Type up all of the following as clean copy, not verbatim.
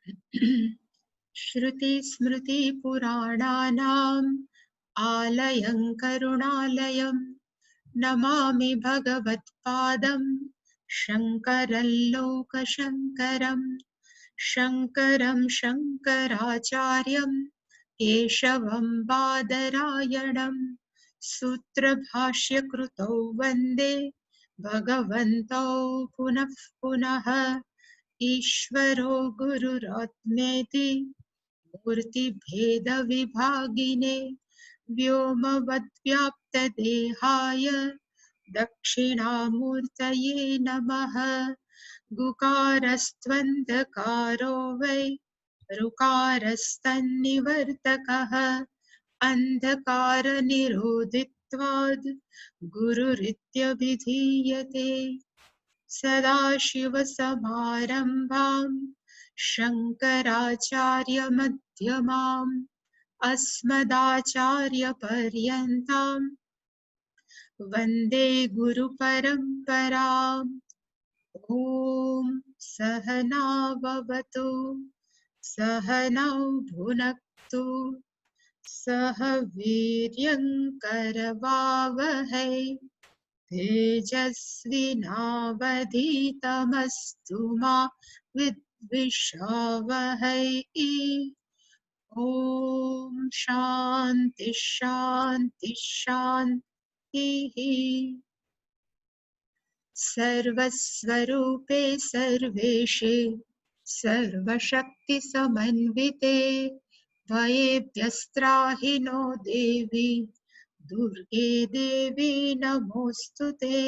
श्रुतिस्मृतिपुराणानाम् आलयं करुणालयं नमामि भगवत्पादं शङ्करं लोकशङ्करं शङ्करं शङ्कराचार्यं केशवं बादरायणं सूत्रभाष्यकृतौ वन्दे भगवन्तौ पुनः पुनः ईश्वरो गुरुरात्मेति मूर्तिभेदविभागिने व्योमवद्व्याप्तदेहाय दक्षिणामूर्तये नमः। गुकारस्त्वन्धकारो वै ऋकारस्तन्निवर्तकः अन्धकारनिरोधित्वाद् गुरुरित्यभिधीयते। सदाशिवसमारम्भां शङ्कराचार्यमध्यमाम् अस्मदाचार्यपर्यन्तां वन्दे गुरुपरम्पराम्। ॐ सहना भवतु सहनौ भुनक्तु सह वीर्यङ्करवावहै तेजस्विनावधीतमस्तु मा विद्विषावहै। ॐ शान्ति शान्ति शान्तिः। सर्वस्वरूपे सर्वेशे सर्वशक्तिसमन्विते भयेभ्यस्त्राहि नो देवी दुर्गे देवी नमोऽस्तु ते।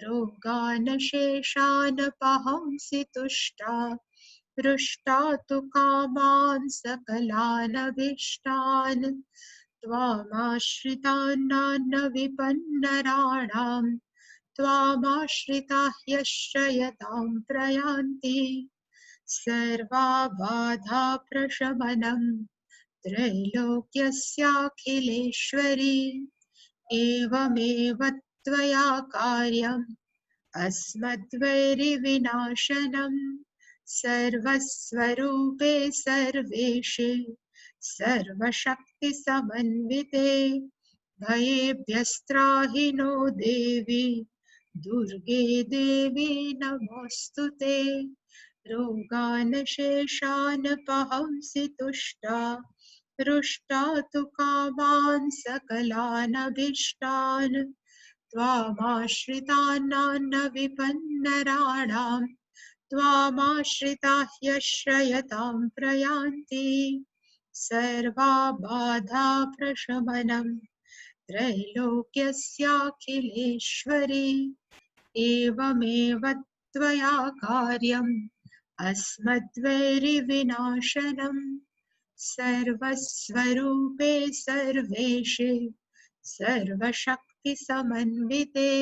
रोगानशेषानपहंसि तुष्टा हृष्टा तु कामान् सकलानभीष्टान् त्वामाश्रितान् विपन्नराणाम् त्वामाश्रिताः यश्रयतां प्रयान्ति। सर्वाबाधा प्रशमनं त्रैलोक्यस्याखिलेश्वरी एवमेव त्वया कार्यम् अस्मद्वैरिविनाशनम् सर्वस्वरूपे सर्वेशे सर्वशक्तिसमन्विते भयेभ्यस्त्राहि नो देवी दुर्गे देवी नमोऽस्तु ते। रोगानशेषानपहंसि तुष्टा हृष्टा तु कामान् सकलानभीष्टान् त्वामाश्रितान् विपन्नराणां त्वामाश्रिताः यश्रयतां प्रयान्ति। सर्वाबाधा प्रशमनं त्रैलोक्यस्याखिलेश्वरी एवमेव त्वया कार्यम् अस्मद्वैरिविनाशनम् सर्वस्वरूपे सर्वेशे सर्वशक्तिसमन्विते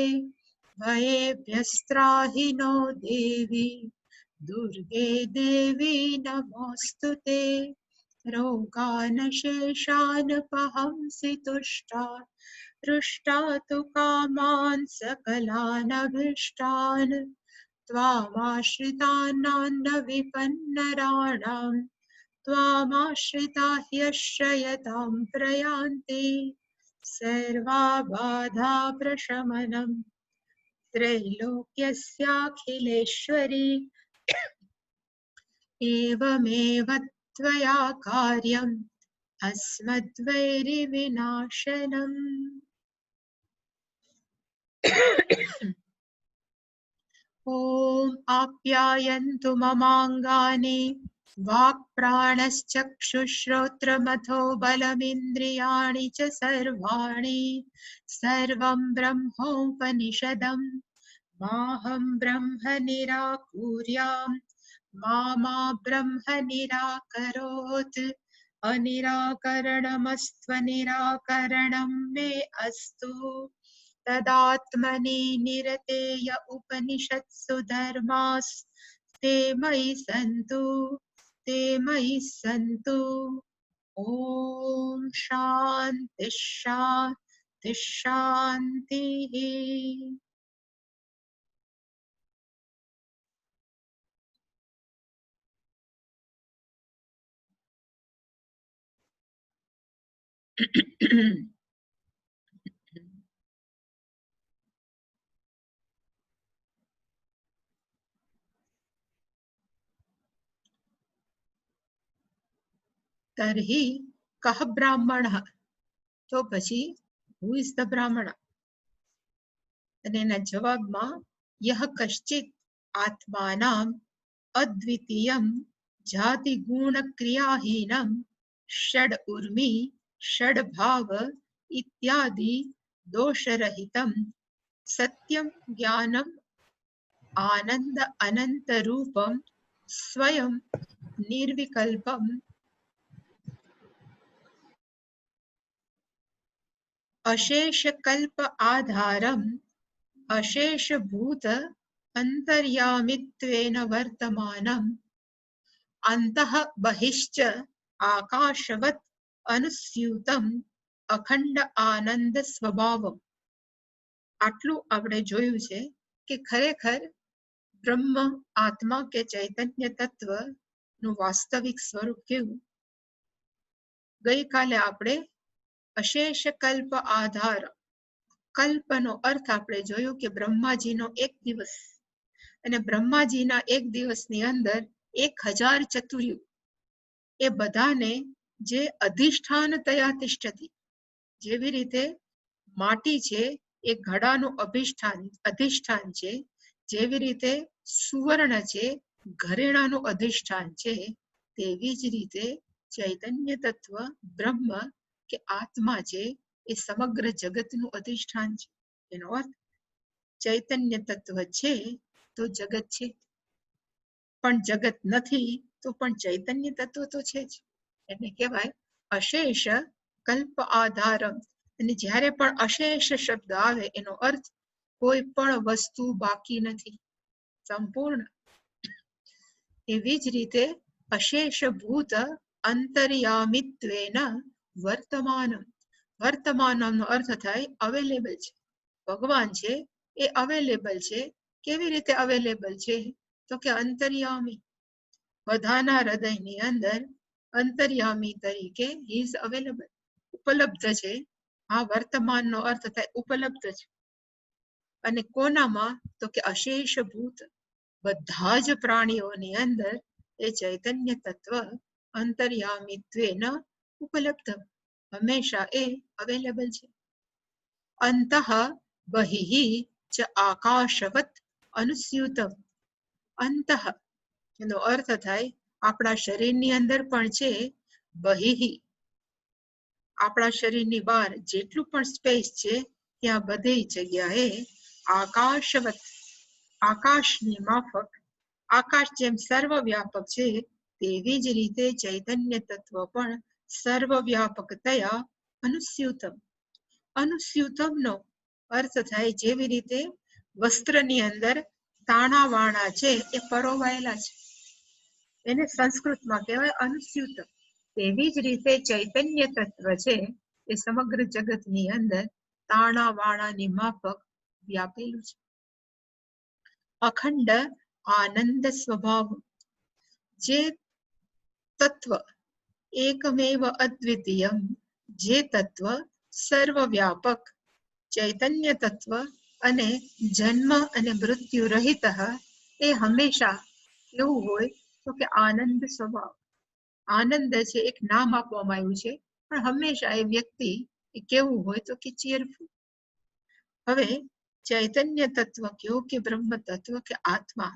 भयेभ्यस्त्राहि नो देवी दुर्गे देवी नमोऽस्तु ते। रोगानशेषानपहंसि तुष्टा हृष्टा तु कामान् सकलानभीष्टान् त्वामाश्रितान् विपन्नराणां त्वामाश्रिताः यश्रयतां प्रयान्ति। सर्वाबाधा प्रशमनं त्रैलोक्यस्याखिलेश्वरी एवमेव त्वया कार्यम् अस्मद्वैरिविनाशनम्। ॐ आप्यायन्तु ममाङ्गानि वाक्प्राणश्चक्षुश्रोत्रमथो बलमिन्द्रियाणि च सर्वाणि सर्वं ब्रह्मोपनिषदम् माहं ब्रह्म निराकुर्याम् मा ब्रह्म निराकरोत् अनिराकरणमस्त्वनिराकरणं मे अस्तु। तदात्मनि निरतेय उपनिषत्सु धर्मास्ते मयि सन्तु। ॐ शान्ति शान्ति शान्तिः। तर्हि कः ब्राह्मणः? तो પછી who is the બ્રાહ્મણ? અને એના જવાબમાં यः कश्चित् आत्मानाम् अद्वितीयं जाति गुण क्रियाहीनं षड् उर्मी षड् भाव इत्यादि दोषरहितं सत्यं ज्ञानम् आनंद अनंत रूपं स्वयं निर्विकल्पं अशेष कल्प आधारम् अशेष भूत अंतर्यामित्वेन वर्तमानम् अंतः बहिश्च आकाशवत् अनुस्यूतम् अखंड आनंद स्वभावम्. આટલું આપણે જોયું છે કે ખરેખર બ્રહ્મ આત્મા કે ચૈતન્ય તત્વ નું વાસ્તવિક સ્વરૂપ કેવું. ગઈકાલે આપણે અશેષ કલ્પ આધાર, કલ્પનો અર્થ આપણે જોયું કે બ્રહ્માજીનો એક દિવસ અને બ્રહ્માજીના એક દિવસની અંદર 1000 ચતુર્યુગ, એ બધાને જે અધિષ્ઠાન તયા તિષ્ઠતિ, જેવી રીતે માટી છે એ ઘડાનું અધિષ્ઠાન છે, જેવી રીતે સુવર્ણ છે ઘરેણાનું અધિષ્ઠાન છે, તેવી જ રીતે ચૈતન્ય તત્વ બ્રહ્મ કે આત્મા છે એ સમગ્ર જગતનું અધિષ્ઠાન છે. એનો અર્થ ચૈતન્ય તત્વ છે તો જગત છે, પણ જગત નથી તો પણ ચૈતન્ય તત્વ તો છે જ. એને કહેવાય અશેષ કલ્પ આધારમ. અને જ્યારે પણ અશેષ શબ્દ આવે એનો અર્થ કોઈ પણ વસ્તુ બાકી નથી, સંપૂર્ણ. એવી જ રીતે અશેષ ભૂત અંતર્યામિત્વેન વર્તમાનમ. વર્તમાનમનો અર્થ થાય અવેલેબલ છે. ભગવાન છે એ અવેલેબલ છે. કેવી રીતે અવેલેબલ છે? તો કે અંતર્યામી, બધાના હૃદયની અંદર અંતર્યામી તરીકે હી ઇઝ અવેલેબલ, ઉપલબ્ધ છે. આ વર્તમાનનો અર્થ થાય ઉપલબ્ધ છે. અને કોનામાં? તો કે અશેષ ભૂત, બધા જ પ્રાણીઓની અંદર એ ચૈતન્ય તત્વ અંતર્યામિત્વેન ઉપલબ્ધ, હંમેશા એ અવેલેબલ છે. અંતઃ બહિઃ ચ આકાશવત અનુસ્યુતમ. અંતઃ એનો અર્થ થાય આપણા શરીરની અંદર પણ છે, બહિઃ આપણા શરીરની બહાર જેટલું પણ સ્પેસ છે ત્યાં બધી જગ્યાએ આકાશવત, આકાશની માફક, આકાશ જેમ સર્વવ્યાપક છે તેવી જ રીતે ચૈતન્ય તત્વ પણ સર્વવ્યાપકતયા અનુસ્યુતમ. અનુસ્યુતમનો અર્થ થાય જેવી રીતે વસ્ત્રની અંદર તાણાવાણા છે એ પરોવાયેલા છે, એને સંસ્કૃતમાં કહેવાય અનુસ્યુતમ. તેવી જ રીતે ચૈતન્ય તત્વ છે એ સમગ્ર જગતની અંદર તાણાવાણાની માફક વ્યાપેલું છે. અખંડ આનંદ સ્વભાવ, જે તત્વ એકમેવ અદ્વિતીયમ, જે તત્વ સર્વવ્યાપક ચૈતન્ય તત્વ અને જન્મ અને મૃત્યુ રહિત, એ હંમેશા કેવું હોય? તો કે આનંદ સ્વભાવ. આનંદ છે એક નામ આપવામાં આવ્યું છે, પણ હંમેશા એ વ્યક્તિ એ કેવું હોય? તો કે ચીરફુલ. હવે ચૈતન્ય તત્વ કયો કે બ્રહ્મ તત્વ કે આત્મા,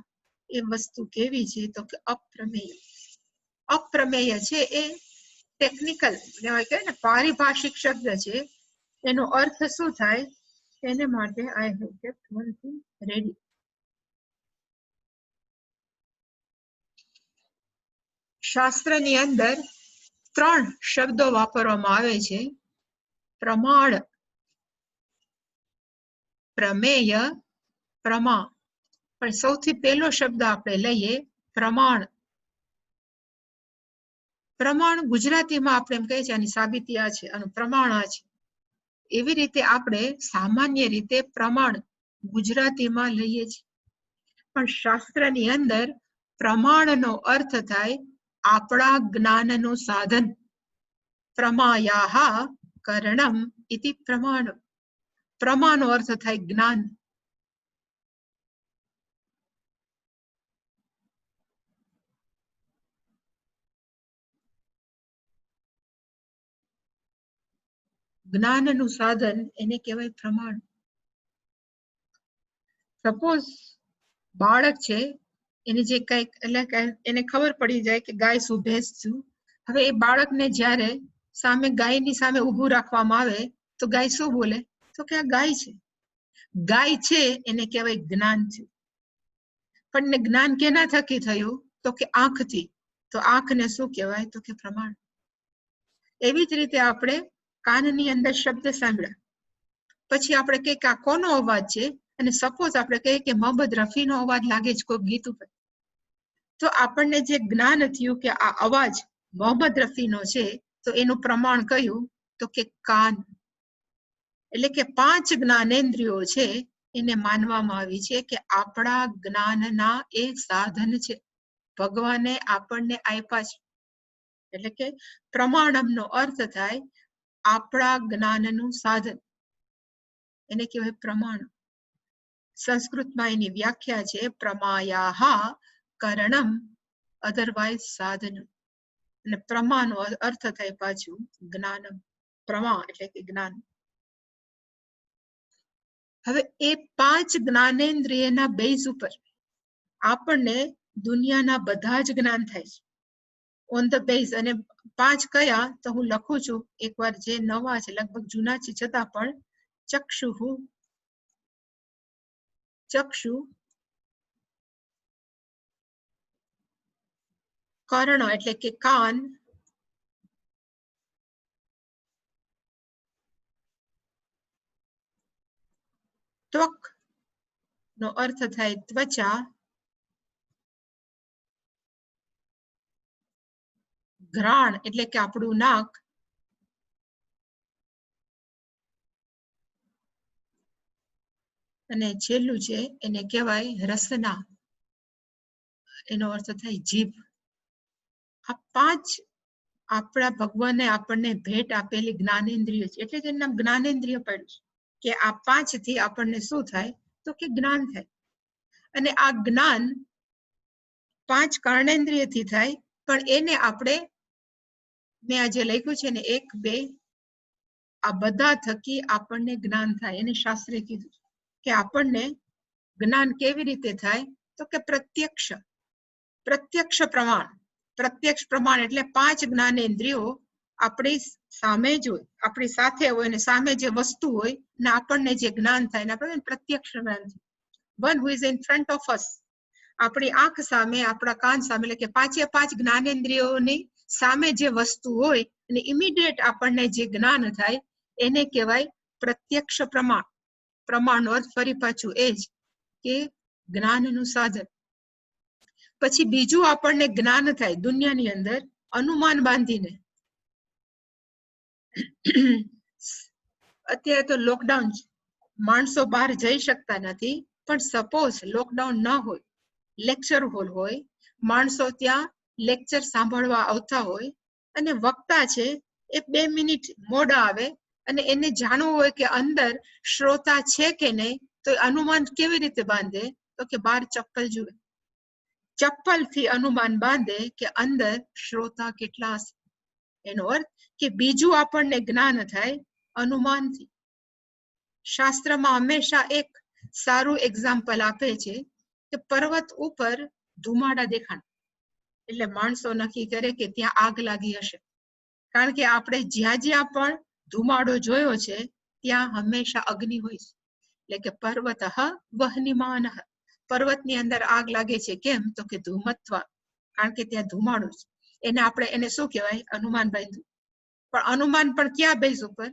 એ વસ્તુ કેવી છે? તો કે અપ્રમેય. અપ્રમેય છે એ ટેકનિકલ કહેવાય ને, પારિભાષિક શબ્દ છે. એનો અર્થ શું થાય? એને માટે I have kept one thing ready. શાસ્ત્રની અંદર 3 શબ્દો વાપરવામાં આવે છે: પ્રમાણ, પ્રમેય, પ્રમા. પણ સૌથી પહેલો શબ્દ આપણે લઈએ પ્રમાણ. પ્રમાણ ગુજરાતીમાં આપણે એમ કહીએ છીએ આની સાબિતી આ છે, આનું પ્રમાણ આ છે. એવી રીતે આપણે સામાન્ય રીતે પ્રમાણ ગુજરાતીમાં લઈએ છીએ, પણ શાસ્ત્રની અંદર પ્રમાણનો અર્થ થાય આપણા જ્ઞાનનું સાધન. પ્રમાયાહ करणम इति प्रमाण। प्रमाणનો અર્થ થાય જ્ઞાન। જ્ઞાનનું સાધન એને કહેવાય પ્રમાણ। સપોઝ બાળક છે, એને જે કંઈક એટલે એને ખબર પડી જાય કે ગાય શું ભેંસ શું, હવે એ બાળકને જ્યારે સામે ગાયની સામે ઊભું રાખવામાં આવે તો ગાય શું બોલે? તો કે આ ગાય છે। ગાય છે એને કહેવાય જ્ઞાન છે। પણ જ્ઞાન કેના થકી થયું? તો કે આંખથી। તો આંખને શું કહેવાય? તો કે પ્રમાણ। એવી જ રીતે આપણે કાનની અંદર શબ્દ સાંભળ્યા, પછી આપણે કહીએ કે આ કોનો અવાજ છે, અને સપોઝ આપણે કહીએ કે મોહમ્મદ રફીનો અવાજ લાગે છે કોઈ ગીત ઉપર, તો આપણને જે જ્ઞાન થયું કે આ અવાજ મોહમ્મદ રફીનો છે, તો એનું પ્રમાણ કયું? તો કે કાન। એટલે કે 5 જ્ઞાનેન્દ્રિયો છે એને માનવામાં આવી છે કે આપણા જ્ઞાનના એ સાધન છે, ભગવાને આપણને આપ્યા છે। એટલે કે પ્રમાણમનો અર્થ થાય આપણા જ્ઞાનનું સાધન, એને કહેવાય પ્રમાણ। સંસ્કૃતમાં એની વ્યાખ્યા છે પ્રમાયાહ કરણમ, અધરવાઇઝ સાધન। અને પ્રમાનો અર્થ થાય પાછું જ્ઞાનમ। પ્રમા એટલે કે જ્ઞાન। હવે એ 5 જ્ઞાનેન્દ્રિયના બેઝ ઉપર આપણને દુનિયાના બધા જ જ્ઞાન થાય છે, ઓન ધ બેઝ। અને 5 કયા? તો હું લખું છું એકવાર, જે નવા છે લગભગ જૂના છે છતાં પણ, ચક્ષુહુ, ચક્ષુ, કર્ણ એટલે કે કાન, ત્વક નો અર્થ થાય ત્વચા, ઘ્રાણ એટલે કે આપણું નાક, અને છેલ્લું છે એને કહેવાય રસના, એનો અર્થ થાય જીભ। આ 5 આપણા ભગવાને આપણને ભેટ આપેલી જ્ઞાનેન્દ્રિય છે, એટલે જ એનું નામ જ્ઞાનેન્દ્રિય પડ્યું છે કે આ 5 થી આપણને શું થાય? તો કે જ્ઞાન થાય। અને આ જ્ઞાન 5 કર્ણેન્દ્રિયથી થાય, પણ એને આપણે, મેં આજે લખ્યું છે ને 1 2, આ બધા થકી આપણને જ્ઞાન થાય। એને શાસ્ત્રે કીધું કે આપણને જ્ઞાન કેવી રીતે થાય? તો કે પ્રત્યક્ષ, પ્રત્યક્ષ પ્રમાણ। પ્રત્યક્ષ પ્રમાણ એટલે 5 જ્ઞાનેન્દ્રિયો આપણી સામે જ હોય, આપણી સાથે હોય, અને સામે જે વસ્તુ હોય ને આપણને જે જ્ઞાન થાય ને આપણે પ્રત્યક્ષ જ્ઞાન થાય। One who is in front of us, આપણી આંખ સામે, આપણા કાન સામે, એટલે કે 5 જ્ઞાનેન્દ્રિયોની સામે જે વસ્તુ હોય અને ઇમિડિયેટ આપણને જે જ્ઞાન થાય એને કહેવાય પ્રત્યક્ષ પ્રમાણ। પ્રમાણનો અર્થ ફરી પાછું એ જ કે જ્ઞાનનું સાધન। પછી બીજું આપણને જ્ઞાન થાય દુનિયાની અંદર અનુમાન બાંધીને। અત્યારે તો લોકડાઉન, માણસો બહાર જઈ શકતા નથી, પણ સપોઝ લોકડાઉન ન હોય, લેક્ચર હોલ હોય, માણસો ત્યાં લેક્ચર સાંભળવા આવતા હોય, અને વક્તા છે એ 2 મિનિટ મોડા આવે, અને એને જાણવું હોય કે અંદર શ્રોતા છે કે નહીં, તો અનુમાન કેવી રીતે બાંધે? તો કે બહાર ચપ્પલ જુએ, ચપ્પલથી અનુમાન બાંધે કે અંદર શ્રોતા કેટલા હશે। એનો અર્થ કે બીજું આપણને જ્ઞાન થાય અનુમાનથી। શાસ્ત્રમાં હંમેશા એક સારું એક્ઝામ્પલ આપે છે કે પર્વત ઉપર ધુમાડા દેખાણ, એટલે માણસો નક્કી કરે કે ત્યાં આગ લાગી હશે, કારણ કે આપણે જ્યાં જ્યાં પણ ધુમાડો જોયો છે ત્યાં હંમેશા અગ્નિ હોય છે। એટલે કે પર્વત વહ્નિમાન, પર્વતની અંદર આગ લાગે છે, કેમ? તો કે ધૂમત્વ, કારણ કે ત્યાં ધુમાડો છે। એને આપણે એને શું કહેવાય? અનુમાન બાંધ્યું। પણ અનુમાન પણ ક્યાં બેઝ ઉપર?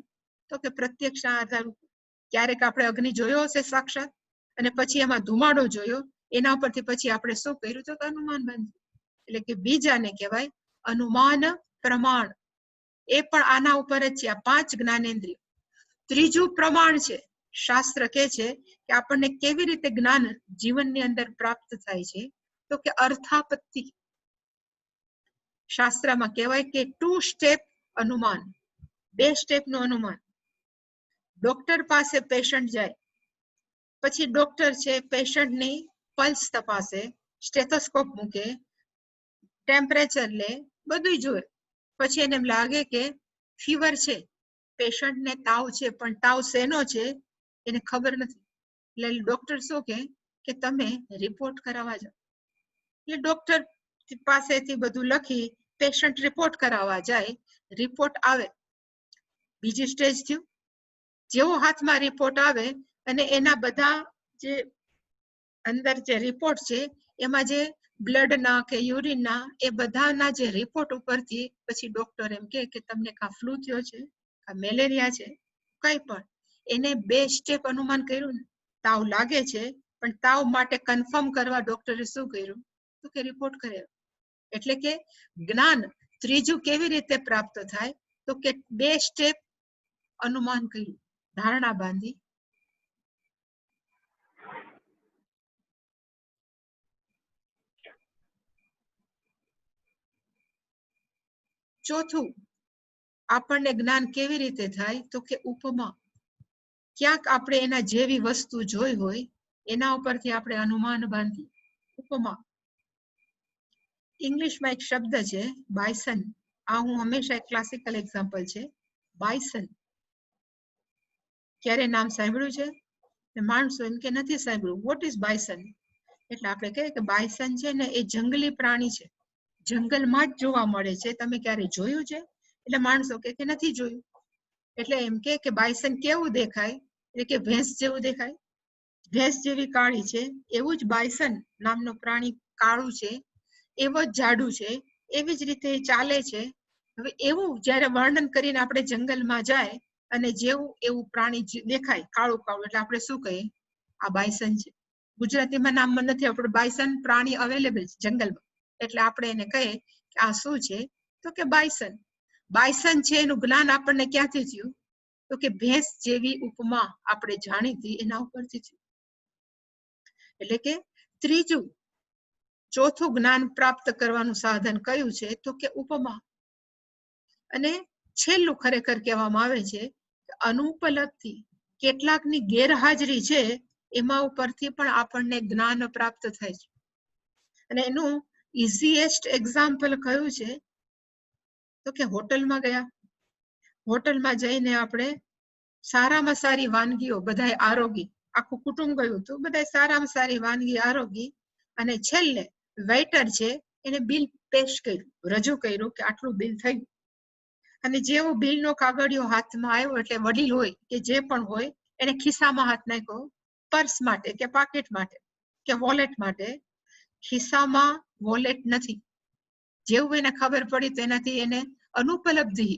તો કે પ્રત્યક્ષ આધાર ઉપર। ક્યારેક આપણે અગ્નિ જોયો હશે સાક્ષાત, અને પછી એમાં ધુમાડો જોયો, એના પરથી પછી આપણે શું કર્યું? તો અનુમાન બાંધ્યું। એટલે કે બીજાને કહેવાય અનુમાન પ્રમાણ। એ પણ આના ઉપર જ છે, આ 5 જ્ઞાનેન્દ્રિય। ત્રીજું પ્રમાણ છે, શાસ્ત્ર કહે છે કે આપણને કેવી રીતે જ્ઞાન જીવનની અંદર પ્રાપ્ત થાય છે? તો કે અર્થાપત્તિ। શાસ્ત્રમાં કહેવાય કે 2 સ્ટેપ અનુમાન, બે સ્ટેપનું અનુમાન. ડોક્ટર પાસે પેશન્ટ જાય, પછી ડોક્ટર છે પેશન્ટની પલ્સ તપાસે, સ્ટેથોસ્કોપ મૂકે, ટેમ્પરેચર લે, બધું જોવે. પછી એને એમ લાગે કે ફીવર છે, પેશન્ટને તાવ છે, પણ તાવ શેનો છે એને ખબર નથી. એટલે ડોક્ટર શું કે તમે રિપોર્ટ કરાવવા જાઓ. એટલે ડોક્ટર પાસેથી બધું લખી પેશન્ટ રિપોર્ટ કરાવવા જાય. રિપોર્ટ આવે, બીજી સ્ટેજ થયું. જેવો હાથમાં રિપોર્ટ આવે અને એના બધા જે અંદર જે રિપોર્ટ છે એમાં જે બ્લડના કે યુરિનના એ બધાના જે રિપોર્ટ ઉપરથી પછી ડોક્ટર એમ કે તમને કા ફ્લૂ થયો છે, કા મેલેરિયા છે, કઈ પણ. એને બે સ્ટેપ અનુમાન કર્યું ને. તાવ લાગે છે, પણ તાવ માટે કન્ફર્મ કરવા ડોક્ટરે શું કર્યું તો કે રિપોર્ટ કર્યો. એટલે કે જ્ઞાન ત્રીજું કેવી રીતે પ્રાપ્ત થાય તો કે બે સ્ટેપ અનુમાન કર્યું, ધારણા બાંધી. ચોથું, આપણને જ્ઞાન કેવી રીતે થાય તો કે ઉપમા. ક્યાંક આપણે એના જેવી વસ્તુ જોઈ હોય એના ઉપરથી આપણે અનુમાન બાંધીએ. ઉપમા. ઇંગ્લિશમાં એક શબ્દ છે બાયસન. આ હું હંમેશા એક ક્લાસિકલ એક્ઝામ્પલ છે. બાયસન ક્યારે નામ સાંભળ્યું છે? માણસો એમ કે નથી સાંભળ્યું. What is bison? એટલે આપણે કહીએ કે બાયસન છે ને એ જંગલી પ્રાણી છે, જંગલમાં જ જોવા મળે છે. તમે ક્યારે જોયું છે? એટલે માણસો કે નથી જોયું. એટલે એમ કે બાયસન કેવું દેખાય? એટલે કે ભેંસ જેવું દેખાય, ભેંસ જેવી કાળી છે. એવું જ બાયસન નામનો પ્રાણી કાળું છે, એવો જ જાડું છે, એવી જ રીતે ચાલે છે. હવે એવું જયારે વર્ણન કરીને આપણે જંગલમાં જાય અને જેવું એવું પ્રાણી દેખાય કાળું કાળું, એટલે આપણે શું કહીએ? આ બાયસન છે. ગુજરાતીમાં નામમાં નથી, આપણે બાયસન પ્રાણી અવેલેબલ છે જંગલમાં, એટલે આપણે એને કહીએ કે આ શું છે તો કે બાયસન. બાયસન છે એનું જ્ઞાન આપણને ક્યાંથી થયું તો કે ભેંસ જેવી ઉપમા આપણે જાણીતી એના ઉપરથી થયું. એટલે કે ત્રીજું, ચોથું જ્ઞાન પ્રાપ્ત કરવાનું સાધન કયું છે તો કે ઉપમા. અને છેલ્લું ખરેખર કહેવામાં આવે છે અનુપલબ્ધિ. કેટલાકની ગેરહાજરી છે એમાં ઉપરથી પણ આપણને જ્ઞાન પ્રાપ્ત થાય છે. અને એનું ઇઝીએસ્ટ એક્ઝામ્પલ કયું છે તો કે હોટલમાં ગયા, હોટલમાં જઈને આપણે સારામાં સારી વાનગીઓ, બધાય આરોગી, આખું કુટુંબ ગયું હતું, બધા સારામાં સારી વાનગી આરોગી, અને છેલ્લે વેઇટર છે એને બિલ પેશ કર્યું, રજૂ કર્યું કે આટલું બિલ થયું. અને જેવો બિલનો કાગળિયો હાથમાં આવ્યો એટલે વડીલ હોય કે જે પણ હોય એને ખિસ્સામાં હાથ નાખ્યો, પર્સ માટે કે પાકીટ માટે કે વોલેટ માટે. ખિસ્સામાં વોલેટ નથી. જેવું એને ખબર પડી તેનાથી એને અનુપલબ્ધિ.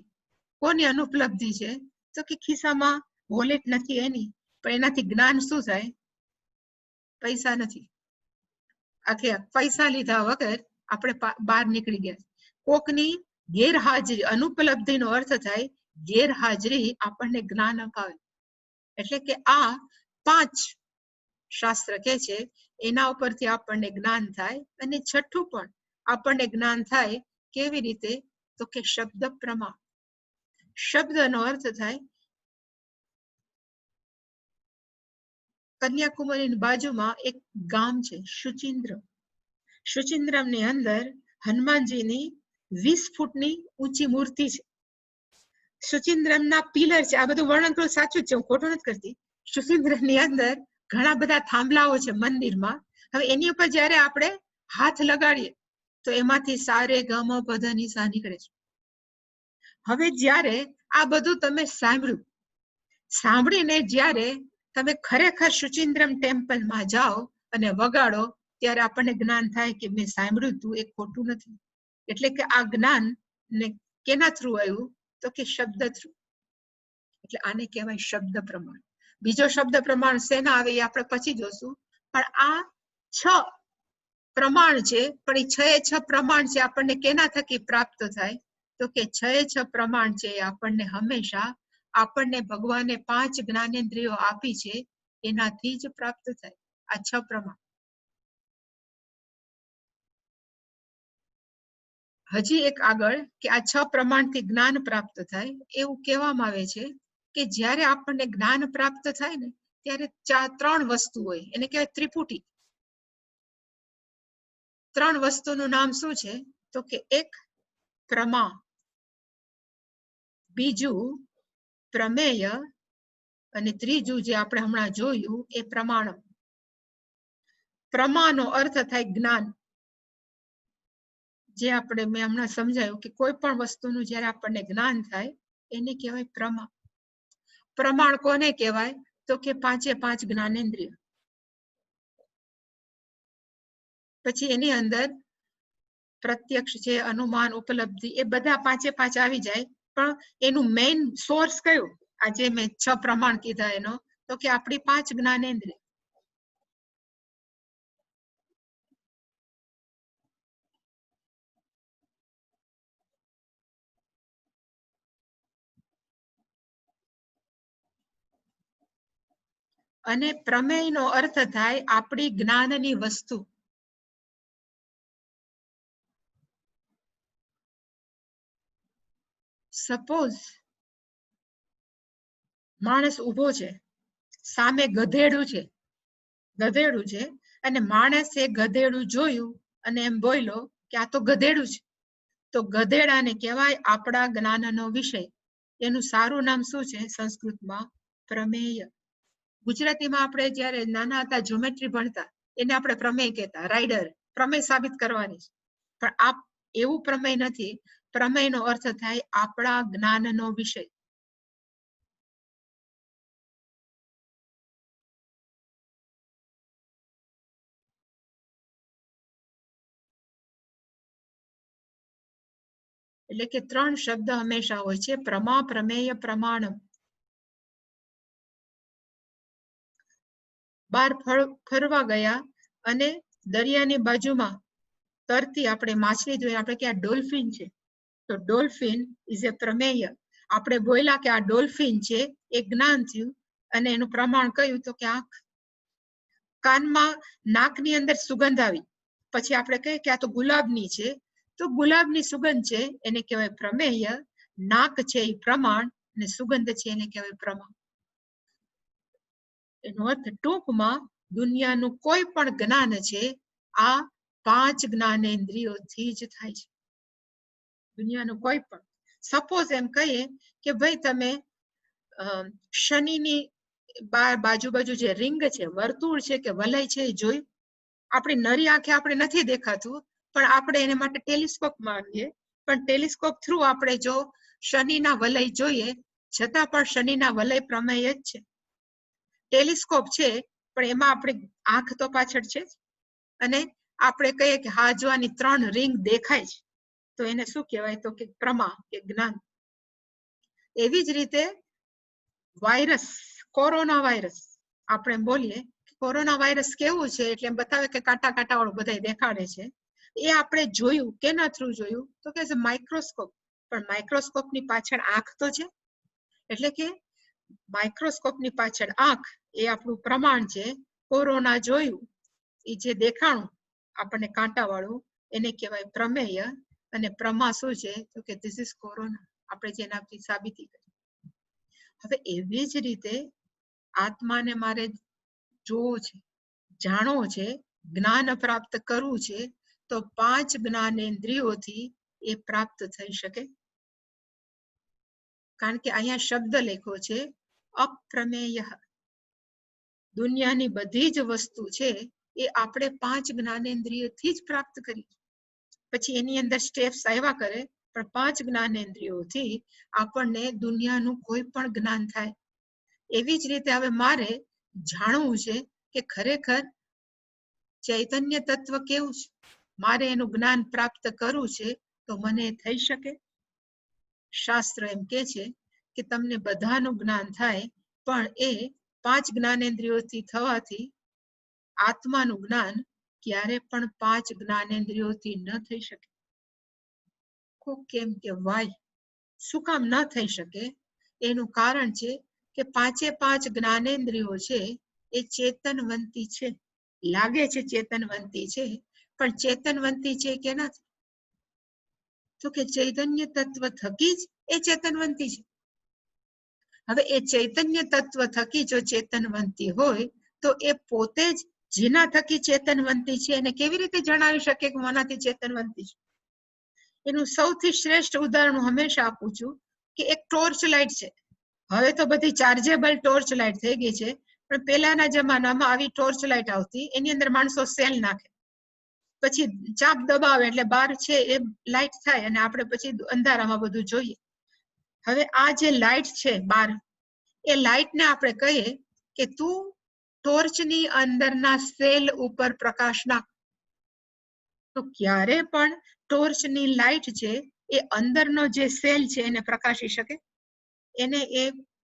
કોની અનુપલબ્ધિ છે તો કે ખિસ્સામાં વોલેટ નથી એની, પણ એનાથી જ્ઞાન શું થાય? પૈસા નથી. આખે પૈસા લીધા વગર આપણે બહાર નીકળી ગયા. કોકની ગેરહાજરી, અનુપલબ્ધિનો અર્થ થાય ગેરહાજરી આપણને જ્ઞાન અપાવે. એટલે કે આ 5 શાસ્ત્ર કે છે એના ઉપરથી આપણને જ્ઞાન થાય. અને છઠ્ઠું પણ આપણને જ્ઞાન થાય કેવી રીતે તો કે શબ્દ પ્રમાણ. શબ્દનો અર્થ થાય કન્યાકુમારીની બાજુમાં એક ગામ છે શુચિન્દ્ર. શુચિન્દ્રની અંદર હનુમાનજીની 20 ફૂટની ઊંચી મૂર્તિ છે. શુચિન્દ્રના પિલર છે. આ બધું વર્ણન થોડું સાચું જ છે, હું ખોટું નથી કરતી. શુચિન્દ્રની અંદર ઘણા બધા થાંભલાઓ છે મંદિરમાં. હવે એની ઉપર જયારે આપણે હાથ લગાડીએ તો એમાંથી સારે ગમ પધની સા નીકળે છે. હવે જ્યારે આ બધું તમે સાંભળીને જ્યારે તમે ખરેખર શુચિન્દ્રમ ટેમ્પલમાં જાઓ અને વગાડો ત્યારે આપણને જ્ઞાન થાય કે મેં સાંભળ્યું તું એ ખોટું નથી. એટલે કે આ જ્ઞાન ને કેના થ્રુ આવ્યું તો કે શબ્દ થ્રુ. એટલે આને કહેવાય શબ્દ પ્રમાણ. બીજો શબ્દ પ્રમાણ શેના આવે એ આપણે પછી જોશું, પણ આ 6 પ્રમાણ છે. પણ એ 6 પ્રમાણ છે આપણને કેના થકી પ્રાપ્ત થાય તો કે 6 પ્રમાણ છે આપણને હંમેશા આપણને ભગવાને 5 જ્ઞાનેન્દ્રિયો આપી છે એનાથી જ પ્રાપ્ત થાય. આ 6 પ્રમાણ. હજી એક આગળ કે આ 6 પ્રમાણથી જ્ઞાન પ્રાપ્ત થાય એવું કહેવામાં આવે છે કે જ્યારે આપણને જ્ઞાન પ્રાપ્ત થાય ને ત્યારે 3 વસ્તુ હોય, એને કહેવાય ત્રિપુટી. 3 વસ્તુનું નામ શું છે? તો કે એક પ્રમા, બીજું પ્રમેય અને ત્રીજું જે આપણે હમણાં જોયું એ પ્રમાણ. પ્રમાનો અર્થ થાય જ્ઞાન. જે આપણે મેં હમણાં સમજાયું કે કોઈ પણ વસ્તુનું જ્યારે આપણને જ્ઞાન થાય એને કહેવાય પ્રમા. પ્રમાણ કોને કહેવાય? તો કે 5 જ્ઞાનેન્દ્રિય. પછી એની અંદર પ્રત્યક્ષ છે, અનુમાન, ઉપલબ્ધિ, એ બધા 5 આવી જાય. પણ એનું મેઇન સોર્સ કયું? આજે મેં 6 પ્રમાણ કીધા એનો, તો કે આપણી 5 જ્ઞાનેન્દ્રિય. અને પ્રમેયનો અર્થ થાય આપણી જ્ઞાનની વસ્તુ. સપોઝ માણસ ઉભો છે, સામે ગધેડું છે, અને માણસે ગધેડું જોયું અને એમ બોલ્યો કે આ તો ગધેડું છે. તો ગધેડાને કહેવાય આપણા જ્ઞાનનો વિષય. એનું સારું નામ શું છે? સંસ્કૃતમાં પ્રમેય. ગુજરાતીમાં આપણે જ્યારે નાના હતા જ્યોમેટ્રી ભણતા એને આપણે પ્રમેય કહેતા, રાઈડર. પ્રમેય સાબિત કરવાની છે. પણ આ એવું પ્રમેય નથી. પ્રમેયનો અર્થ થાય આપણા જ્ઞાનનો વિષય. એટલે કે 3 શબ્દ હંમેશા હોય છે, પ્રમા, પ્રમેય, પ્રમાણમ. બહાર ફરવા ગયા અને દરિયાની બાજુમાં તરતી આપણે માછલી જોઈએ, આપણે કે આ ડોલ્ફિન છે, તો ડોલ્ફિન ઇઝ એ પ્રમેય. આપણે બોલ્યા કે આ ડોલ્ફિન છે, એ જ્ઞાન થયું. અને એનું પ્રમાણ કયું? તો કે આંખ. કાનમાં નાકની અંદર સુગંધ આવી, પછી આપણે કહીએ કે આ તો ગુલાબની છે, તો ગુલાબની સુગંધ છે એને કહેવાય પ્રમેય. નાક છે એ પ્રમાણ, અને સુગંધ છે એને કહેવાય પ્રમાણ. એનો અર્થ ટૂંકમાં દુનિયાનું કોઈ પણ જ્ઞાન છે આ 5 જ્ઞાનેન્દ્રિયોથી જ થાય છે. દુનિયાનું કોઈ પણ. સપોઝ એમ કહીએ કે ભાઈ તમે શનિની બાજુ જે રિંગ છે, વર્તુળ છે કે વલય છે એ જોયું. આપણી નરી આંખે આપણે નથી દેખાતું, પણ આપણે એને માટે ટેલિસ્કોપ માંગીએ. પણ ટેલિસ્કોપ થ્રુ આપણે જો શનિના વલય જોઈએ, છતાં પણ શનિના વલય પ્રમેય જ છે. ટેલિસ્કોપ છે પણ એમાં આપણી આંખ તો પાછળ છે, અને આપણે કહીએ કે હા જો આની 3 રિંગ દેખાય છે, તો એને શું કહેવાય? તો કે પ્રમા, કે જ્ઞાન. એવી જ રીતે વાયરસ, કોરોના વાયરસ, આપણે બોલીએ કોરોના વાયરસ કેવું છે, એટલે એમ બતાવે કે કાંટા વાળું બધા દેખાડે છે. એ આપણે જોયું, કેના થ્રુ જોયું? તો કે માઇક્રોસ્કોપ. પણ માઇક્રોસ્કોપની પાછળ આંખ તો છે. એટલે કે માઇક્રોસ્કોપની પાછળ આંખ એ આપણું પ્રમાણ છે. કોરોના જોયું, એ જે દેખાણું આપણને કાંટા વાળું, એને કહેવાય પ્રમેય. અને પ્રમા શું છે? તો કે ધીસ ઇઝ કોરોના. આપણે જેનાથી સાબિતી કરી. હવે એવી જ રીતે આત્માને મારે જોવો છે, જાણવો છે, જ્ઞાન પ્રાપ્ત કરવું છે, તો 5 જ્ઞાનેન્દ્રિયોથી એ પ્રાપ્ત થઈ શકે. કારણ કે અહીંયા શબ્દ લખ્યો છે અપ્રમેય. દુનિયાની બધી જ વસ્તુ છે એ આપણે 5 જ્ઞાનેન્દ્રિયથી જ પ્રાપ્ત કરી. પછી એની અંદર સ્ટેપ્સ આવ્યા કરે, પણ 5 જ્ઞાનેન્દ્રિયોથી આપણને દુનિયાનું કોઈ પણ જ્ઞાન થાય. એવી જ રીતે હવે મારે જાણવું છે કે ખરેખર ચૈતન્ય તત્વ કેવું છે, મારે એનું જ્ઞાન પ્રાપ્ત કરવું છે, તો મને થઈ શકે? શાસ્ત્ર એમ કે છે કે તમને બધાનું જ્ઞાન થાય, પણ એ 5 જ્ઞાનેન્દ્રિયોથી થવાથી આત્માનું જ્ઞાન ક્યારે પણ 5 જ્ઞાનેન્દ્રિયોથી ન થઈ શકે. કેમ કે વાય શું કામ ન થઈ શકે? એનું કારણ છે કે 5 જ્ઞાનેન્દ્રિયો છે એ ચેતનવંતી છે. લાગે છે ચેતનવંતી છે, પણ ચેતનવંતી છે કે નથી? તો કે ચૈતન્ય તત્વ થકી જ એ ચેતનવંતી છે. હવે એ ચૈતન્ય તત્વ થકી જો ચેતનવંતી હોય તો એ પોતે જ જેના થકી ચેતનવંતી છે એને કેવી રીતે જણાવી શકે કે મનાથી ચેતનવંતી છે? એનું સૌથી શ્રેષ્ઠ ઉદાહરણ હું હંમેશા આપું છું કે એક ટોર્ચ લાઇટ છે. હવે તો બધી ચાર્જેબલ ટોર્ચ લાઇટ થઈ ગઈ છે, પણ પહેલાના જમાનામાં આવી ટોર્ચ લાઇટ આવતી, એની અંદર માણસો સેલ નાખે, પછી ચાપ દબાવે એટલે બહાર છે એ લાઇટ થાય અને આપણે પછી અંધારામાં બધું જોઈએ. હવે આ જે લાઇટ છે બહાર, એ લાઇટને આપણે કહીએ કે તું ટોર્ચની અંદરના સેલ ઉપર પ્રકાશ નાખ. તો ક્યારે પણ ટોર્ચની લાઇટ છે એ અંદરનો જે સેલ છે એને પ્રકાશી શકે? એને એ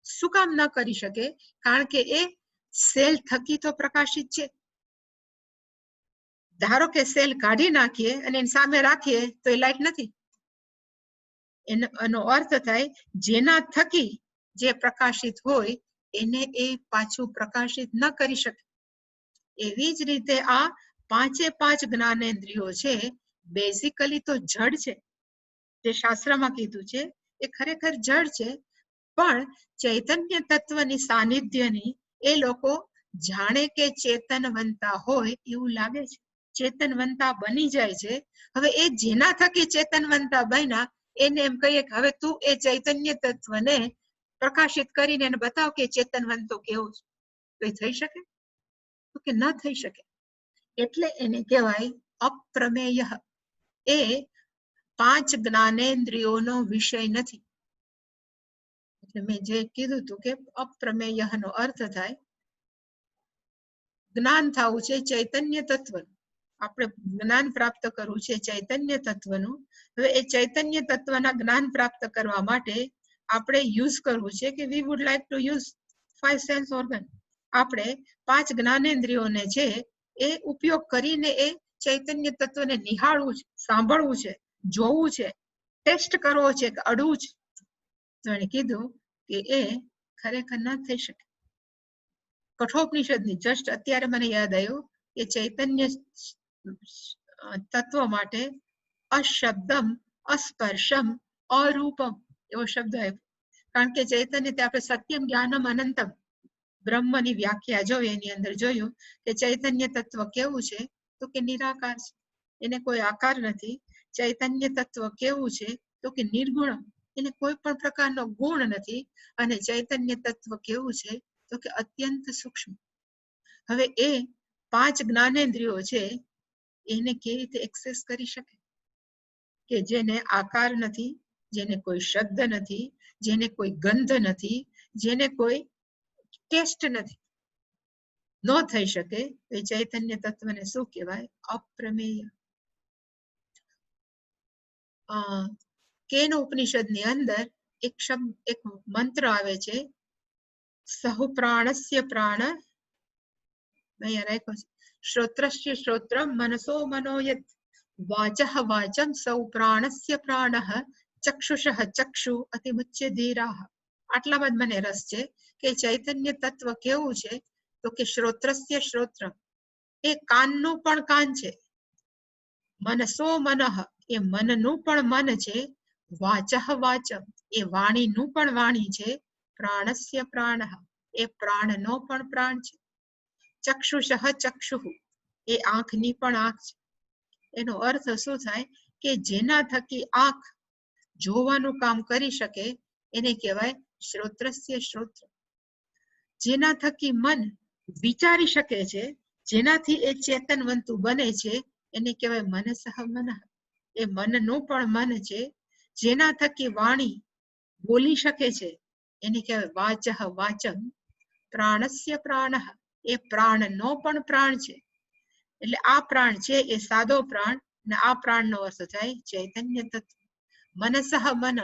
શું કામ ન કરી શકે? કારણ કે એ સેલ થકી તો પ્રકાશિત છે. ધારો કે સેલ કાઢી નાખીએ અને એની સામે રાખીએ તો એ લાઇટ નથી. એનો અર્થ થાય જેના થકી જે પ્રકાશિત હોય એને એ પાછું પ્રકાશિત ન કરી શકે. એવી જ રીતે આ પાંચે પાંચ જ્ઞાનેન્દ્રિયો છે બેઝિકલી તો જડ છે. જે શાસ્ત્રમાં કીધું છે એ ખરેખર જડ છે, પણ ચૈતન્ય તત્વની સાનિધ્યની એ લોકો જાણે કે ચેતનવંતા હોય એવું લાગે છે, ચેતનવંતા બની જાય છે. હવે એ જેના થકી ચેતનવંતા બન્યા એને એમ કહીએ કે હવે તું એ ચૈતન્ય તત્વને પ્રકાશિત કરીને એને બતાવ કે ચેતનવંતો કેવું છે. તો એ થઈ શકે? તો કે ન થઈ શકે. એટલે એને કહેવાય અપ્રમેય. એ પાંચ જ્ઞાનેન્દ્રિયોનો વિષય નથી. એટલે મેં જે કીધું હતું કે અપ્રમેય નો અર્થ થાય જ્ઞાન થવું છે ચૈતન્ય તત્વનું. આપણે જ્ઞાન પ્રાપ્ત કરવું છે ચૈતન્ય તત્વનું. હવે એ ચૈતન્ય તત્વના જ્ઞાન પ્રાપ્ત કરવા માટે આપણે યુઝ કરવું છે કે વી would like to use 5 sense organ. આપણે પાંચ જ્ઞાનેન્દ્રિયોને છે એ ઉપયોગ કરીને એ ચૈતન્ય તત્વને નિહાળવું છે, સાંભળવું છે, જોવું છે, ટેસ્ટ કરવો છે કે અડવું છે. તો એને કીધું કે એ ખરેખર ના થઈ શકે. કઠોપનિષદની જસ્ટ અત્યારે મને યાદ આવ્યું કે ચૈતન્ય તત્વ માટે અશબ્દમ, અસ્પર્શમ, અરૂપમ એવો શબ્દ આપ્યો. કારણ કે ચૈતન્ય તે આપણે સત્યમ જ્ઞાનમ અનંતમ બ્રહ્મની વ્યાખ્યા જોઈ, એની અંદર જોયું કે ચૈતન્ય તત્વ કેવું છે તો કે નિરાકાર છે, એને કોઈ આકાર નથી. ચૈતન્ય તત્વ કેવું છે તો કે નિર્ગુણ, એને કોઈ પણ પ્રકારનો ગુણ નથી. અને ચૈતન્ય તત્વ કેવું છે તો કે અત્યંત સૂક્ષ્મ. હવે એ પાંચ જ્ઞાનેન્દ્રિયો છે એને કેવી રીતે એક્સેસ કરી શકે? કે જેને આકાર નથી, જેને કોઈ શબ્દ નથી, જેને કોઈ ગંધ નથી, જેને કોઈ ટેસ્ટ નથી, ન થઈ શકે. એ ચૈતન્ય તત્વને શું કહેવાય? અપ્રમેય. કેન ઉપનિષદની અંદર એક શબ્દ, એક મંત્ર આવે છે, સહુ પ્રાણસ્ય પ્રાણ, અહીંયા રાખ્યો છે, શ્રોત્રસ્ય શ્રોત્રમ મનસો મનોયત, વાચઃ વાચમ સૌ પ્રાણસ્ય પ્રાણઃ, ચક્ષુષઃ ચક્ષુ અતિમુચ્ય ધીરાઃ. આટલામાં જ મને રસ છે કે ચૈતન્ય તત્વ કેવું છે તો કે શ્રોત્રસ્ય શ્રોત્રમ, એ કાનનું પણ કાન છે. મનસો મનઃ, એ મનનું પણ મન છે. વાચઃ વાચમ, એ વાણીનું પણ વાણી છે. પ્રાણસ્ય પ્રાણઃ, એ પ્રાણનો પણ પ્રાણ છે. ચક્ષુષઃ ચક્ષુઃ, એ આંખની પણ આંખ છે. એનો અર્થ શું થાય કે જેના થકી આંખ જોવાનું કામ કરી શકે એને કહેવાય શ્રોત્રસ્ય શ્રોત્ર. જેના થકી મન વિચારી શકે છે, જેનાથી એ ચેતનવંતુ બને છે એને કહેવાય મનસઃ મનઃ, એ મનનું પણ મન છે. જેના થકી વાણી બોલી શકે છે એને કહેવાય વાચઃ વાચમ, પ્રાણસ્ય પ્રાણઃ, એ પ્રાણનો પણ પ્રાણ છે. એટલે આ પ્રાણ છે એ સાદો પ્રાણ, અને આ પ્રાણનો અર્થ થાય ચૈતન્ય તત્વ. મનસઃ મન,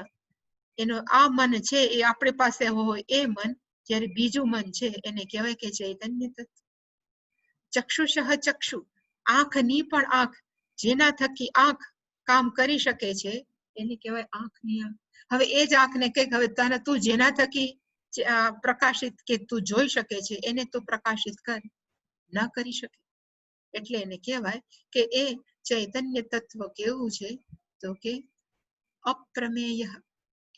એનો આ મન છે એ આપણી પાસે હોય એ મન, જ્યારે બીજું મન છે એને કહેવાય કે ચૈતન્ય તત્વ. ચક્ષુષઃ ચક્ષુ, આંખની પણ આંખ, જેના થકી આંખ કામ કરી શકે છે એને કહેવાય આંખની આંખ. હવે એ જ આંખને કઈક હવે તને તું જેના થકી પ્રકાશિત કે તું જોઈ શકે છે એને તું પ્રકાશિત કર, ન કરી શકે. એટલે એને કહેવાય કે એ ચૈતન્ય તત્વ કેવું છે તો કે અપ્રમેય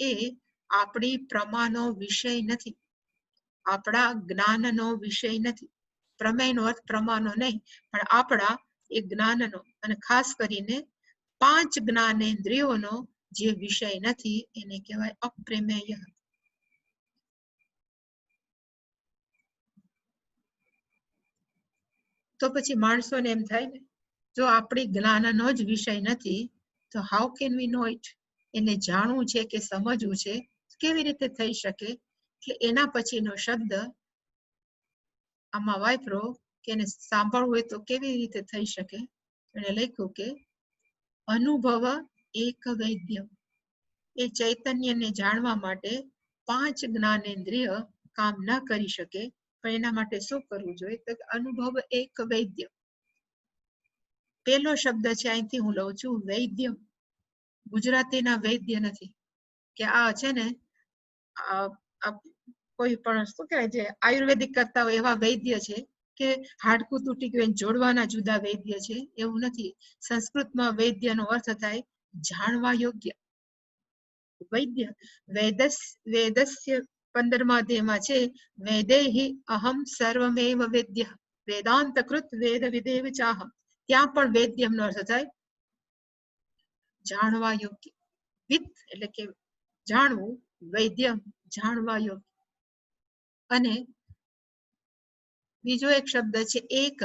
એ આપણી પ્રમાનો વિષય નથી, આપણા જ્ઞાનનો વિષય નથી. પ્રમેયનો અર્થ પ્રમાનો નહીં, પણ આપણા એ જ્ઞાનનો, અને ખાસ કરીને 5 જ્ઞાનેન્દ્રિયોનો જે વિષય નથી એને કહેવાય અપ્રમેય. તો પછી માણસોને એમ થાય ને, જો આપણી જ્ઞાનનો જ વિષય નથી તો how can we know it, એને જાણવું છે કે સમજવું છે કેવી રીતે થઈ શકે? એટલે એના પછીનો શબ્દ આમાં વાપરો કે એને સાંભળવું હોય તો કેવી રીતે થઈ શકે. એને લખ્યું કે અનુભવ એક વૈદ્ય. એ ચૈતન્યને જાણવા માટે 5 જ્ઞાનેન્દ્રિય કામ ન કરી શકે, પણ એના માટે શું કરવું જોઈએ? તો અનુભવ એક વૈદ્ય. પેલો શબ્દ છે અહીંથી હું લઉં છું વૈદ્ય. ગુજરાતીના વૈદ્ય નથી કે આ છે ને કોઈ પણ શું કહેવાય જે આયુર્વેદિક કરતા હોય એવા વૈદ્ય છે કે હાડકું તૂટી ગયું જોડવાના જુદા વૈદ્ય છે, એવું નથી. સંસ્કૃતમાં વૈદ્યનો અર્થ થાય જાણવા યોગ્ય. વૈદ્ય વેદસ્ય 15મા અધ્યાયમાં છે વેદેહિ અહમ સર્વમેવ વેદ્ય વેદાંતકૃત વેદ વિદેવ ચાહ. ત્યાં પણ વેદ્યમનો અર્થ થાય જાણવા યોગ્ય. વિત એટલે કે જાણવું, વૈદ્ય જાણવા યોગ્ય. અને બીજો એક શબ્દ છે એક.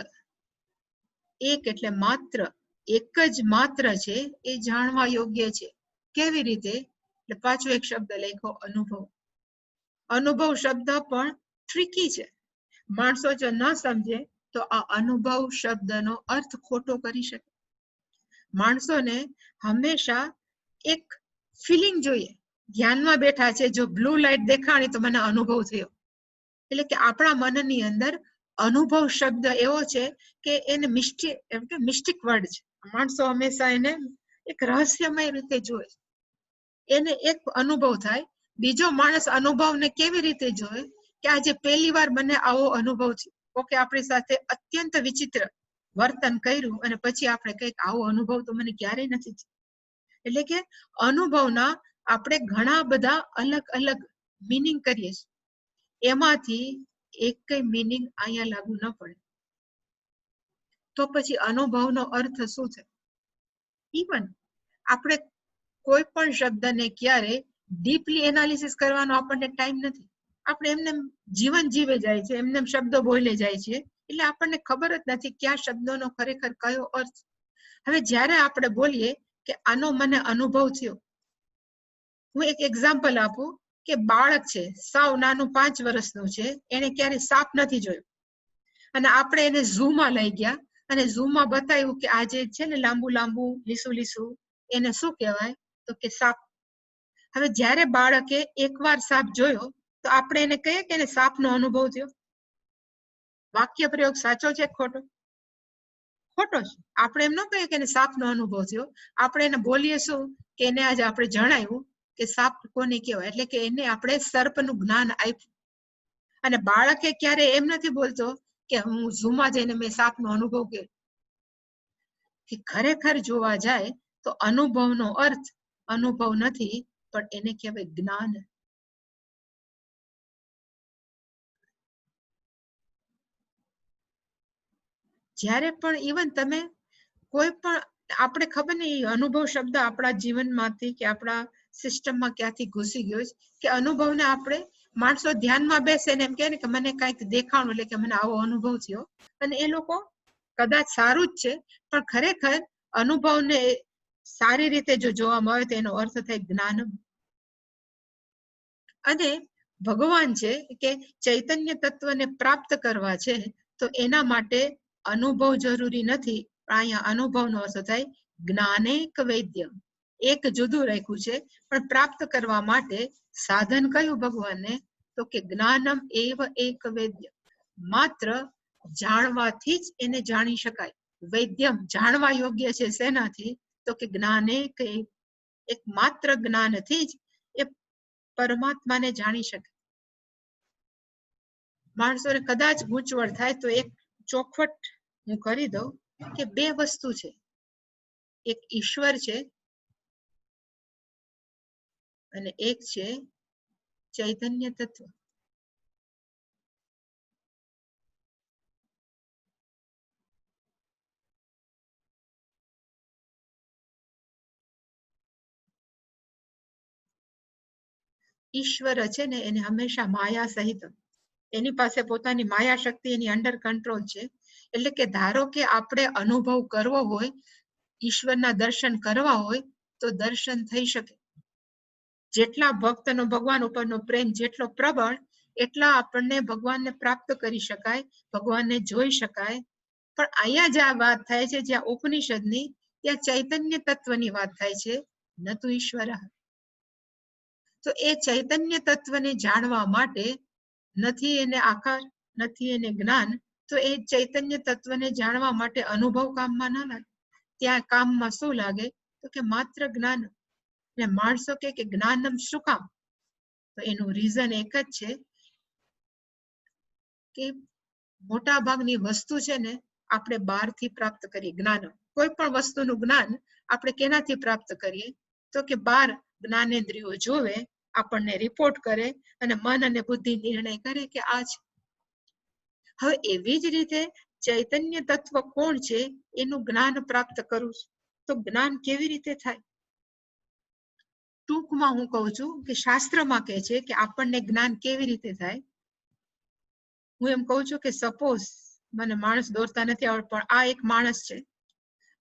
એક એટલે માત્ર, એક જ માત્ર છે એ જાણવા યોગ્ય છે. કેવી રીતે? એટલે પાછો એક શબ્દ લખો અનુભવ. અનુભવ શબ્દ પણ ટ્રિકી છે. માણસો જો ન સમજે તો આ અનુભવ શબ્દનો અર્થ ખોટો કરી શકે. માણસોને હંમેશા એક ફિલિંગ જોઈએ. ધ્યાનમાં બેઠા છે, જો બ્લુ લાઇટ દેખાણી તો મને અનુભવ થયો. એટલે કે આપણા મનની અંદર અનુભવ શબ્દ એવો છે કે એને મિસ્ટિક વર્ડ છે. માણસો હંમેશા એને એક રહસ્યમય રીતે જોવે. એને એક અનુભવ થાય. બીજો માણસ અનુભવને કેવી રીતે જોવે કે આજે પહેલી વાર મને આવો અનુભવ થયો. ઓકે, આપણી સાથે અત્યંત વિચિત્ર વર્તન કર્યું અને પછી આપણે કંઈક આવો અનુભવ તો મને ક્યારેય નથી થયો. એટલે કે અનુભવના આપણે ઘણા બધા અલગ અલગ મીનિંગ કરીએ છીએ. એમાંથી એક કઈ મીનિંગ અહીંયા લાગુ ન પડે. તો પછી અનુભવનો અર્થ શું છે? ઇવન આપણે કોઈ પણ શબ્દને ક્યારે ડીપલી એનાલિસિસ કરવાનો આપણને ટાઈમ નથી. આપણે એમને જીવન જીવે જાય છે, એમને શબ્દો બોલે જાય છે, એટલે આપણને ખબર જ નથી કે આ શબ્દોનો ખરેખર કયો અર્થ. હવે જ્યારે આપણે બોલીએ કે આનો મને અનુભવ થયો, હું એક એક્ઝામ્પલ આપું કે બાળક છે, સાવ નાનું 5 વર્ષનું છે, એને ક્યારે સાપ નથી જોયો અને આપણે એને ઝૂમાં લઈ ગયા અને ઝૂમાં બતાવ્યું કે આ જે છે ને લાંબુ લાંબુ લીસું લીસું એને શું કહેવાય? તો કે સાપ. હવે જ્યારે બાળકે એકવાર સાપ જોયો તો આપણે એને કહીએ કે એને સાપનો અનુભવ થયો. વાક્ય પ્રયોગ સાચો છે ખોટો? ખોટો છે. આપણે એમ ન કહીએ કે એને સાપનો અનુભવ થયો. આપણે એને બોલીએ શું કે એને આજે આપણે જણાવ્યું કે સાપ કોને કહેવાય, એટલે કે એને આપણે સર્પનું જ્ઞાન આપ્યું. અને બાળકે ક્યારે એમ નથી બોલતો કે હું ઝૂમાં જઈને મેં સાપનો અનુભવ કર્યો. કે ખરેખર જોવા જાય તો અનુભવનો અર્થ અનુભવ નથી, પણ એને કહેવાય જ્ઞાન. જ્યારે પણ ઇવન તમે કોઈ પણ આપણે ખબર નહીં અનુભવ શબ્દ આપણા જીવનમાંથી કે આપણા સિસ્ટમમાં ક્યાંથી ઘૂસી ગયો છે કે અનુભવને આપણે માણસો ધ્યાનમાં બેસે ને એમ કહે ને કે મને કંઈક દેખાણું, એટલે કે મને આવો અનુભવ થયો. અને એ લોકો કદાચ સારું જ છે, પણ ખરેખર અનુભવને સારી રીતે જો જોવામાં આવે તો એનો અર્થ થાય જ્ઞાન. અને ભગવાન છે કે ચૈતન્ય તત્વને પ્રાપ્ત કરવા છે તો એના માટે અનુભવ જરૂરી નથી. અહીંયા અનુભવનો અર્થ થાય જ્ઞાનેક વૈદ્ય. એક જુદું રાખ્યું છે, પણ પ્રાપ્ત કરવા માટે સાધન કયું ભગવાનને? તો કે જ્ઞાનમ એવ એક વૈદ્ય. માત્ર જાણવાથી જ એને જાણી શકાય. વૈદ્યમ જાણવા યોગ્ય છે શેનાથી? તો કે જ્ઞાનેક એક માત્ર જ્ઞાનથી જ એ પરમાત્માને જાણી શકે. માણસોને કદાચ ગૂંચવણ થાય તો એક ચોખવટ હું કરી દઉં કે 2 વસ્તુ છે. એક ઈશ્વર છે અને એક છે ચૈતન્ય તત્વ. ઈશ્વર છે ને એને હંમેશા માયા સહિત, એની પાસે પોતાની માયા શક્તિ એની અંડર કંટ્રોલ છે. એટલે કે ધારો કે આપણે અનુભવ કરવો હોય, ઈશ્વરના દર્શન કરવા હોય તો દર્શન થઈ શકે. જેટલા ભક્તનો ભગવાન ઉપરનો પ્રેમ જેટલો પ્રબળ, એટલા આપણને ભગવાનને પ્રાપ્ત કરી શકાય, ભગવાનને જોઈ શકાય. પણ અહીંયા જે આ વાત થાય છે, જ્યાં ઉપનિષદની, ત્યાં ચૈતન્ય તત્વની વાત થાય છે, ન તો ઈશ્વર. તો એ ચૈતન્ય તત્વને જાણવા માટે નથી એને આકાર, નથી એને જ્ઞાન. તો એ ચૈતન્ય તત્વને જાણવા માટે અનુભવ કામમાં ના લાગે. ત્યાં કામમાં શું લાગે? તો કે માત્ર જ્ઞાન. એટલે માણસો કે જ્ઞાનમ શું કામ? તો એનું રીઝન એક જ છે કે મોટા ભાગની વસ્તુ છે ને આપણે બહારથી પ્રાપ્ત કરીએ. જ્ઞાન, કોઈ પણ વસ્તુનું જ્ઞાન આપણે કેનાથી પ્રાપ્ત કરીએ? તો કે બહાર જ્ઞાનેન્દ્રિયો જોવે, આપણને રિપોર્ટ કરે અને મન અને બુદ્ધિ નિર્ણય કરે કે આ છે. હવે એવી જ રીતે ચૈતન્ય તત્વ કોણ છે એનું જ્ઞાન પ્રાપ્ત કરવું છે. તો જ્ઞાન કેવી રીતે થાય? ટૂંકમાં હું કહું છું કે શાસ્ત્રમાં કહે છે કે આપણને જ્ઞાન કેવી રીતે થાય. હું એમ કહું છું કે સપોઝ મને માણસ દોરતા નથી આવડતું, પણ આ એક માણસ છે.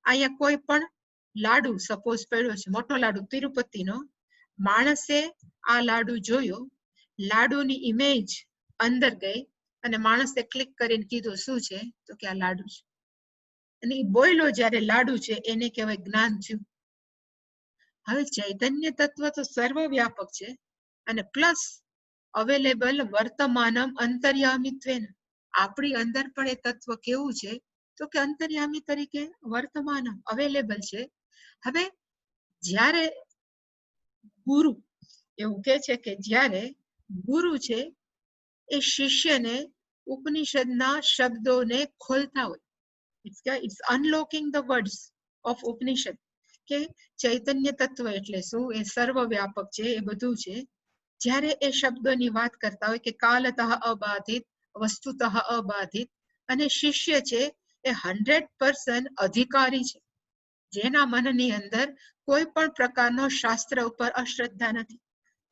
અહીંયા કોઈ પણ લાડુ સપોઝ પડ્યો છે, મોટો લાડુ તિરુપતિનો. માણસે આ લાડુ જોયો, લાડુની ઇમેજ અંદર ગઈ અને માણસે ક્લિક કરીને કીધું શું છે? તો કે આ લાડુ છે. અને એ બોયલો જ્યારે લાડુ છે એને કહેવાય જ્ઞાન થયું. હવે ચૈતન્ય તત્વ તો સર્વવ્યાપક છે અને પ્લસ અવેલેબલ વર્તમાનમ અંતર્યામિત્વેન. આપણી અંદર પણ એ તત્વ કેવું છે? તો કે અંતર્યામી તરીકે વર્તમાનમ અવેલેબલ છે. હવે જ્યારે ગુરુ એવું કે છે કે જ્યારે ગુરુ છે એ શિષ્યને ઉપનિષદના શબ્દોને ખોલતા હોય, it's unlocking the words of ઉપનિષદ. કે ચૈતન્ય તત્વ એટલે શું? એ સર્વવ્યાપક છે, એ બધું છે. જ્યારે એ શબ્દોની વાત કરતા હોય કે કાલતઃ અબાધિત, વસ્તુતઃ અબાધિત, અને શિષ્ય છે એ 100% અધિકારી છે, જેના મનની અંદર કોઈ પણ પ્રકારનો શાસ્ત્ર ઉપર અશ્રદ્ધા નથી.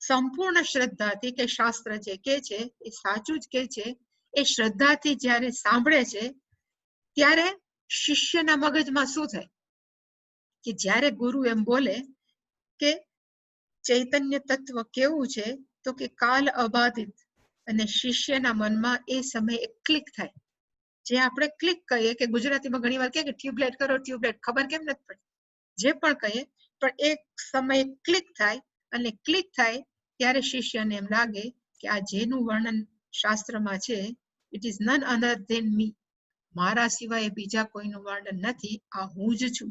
સંપૂર્ણ શ્રદ્ધાથી કે શાસ્ત્ર જે કે છે એ સાચું જ કે છે, એ શ્રદ્ધાથી જ્યારે સાંભળે છે ત્યારે શિષ્યના મગજમાં શું થાય? કે જ્યારે ગુરુ એમ બોલે કે ચૈતન્ય તત્વ કેવું છે? તો કે કાલ અબાધિત, અને શિષ્યના મનમાં એ સમયે ક્લિક થાય. જે આપણે ક્લિક કહીએ કે ગુજરાતીમાં ઘણી વાર કે ટ્યુબલાઇટ કરો, ટ્યુબલાઇટ ખબર કેમ નથી પડતી, જે પણ કહીએ, પણ એક સમયે ક્લિક થાય. અને ક્લિક થાય ત્યારે શિષ્યને એમ લાગે કે આ જેનું વર્ણન શાસ્ત્રમાં છે, it is none other than me. મારા સિવાય બીજા કોઈનું વર્ણન નથી, આ હું જ છું.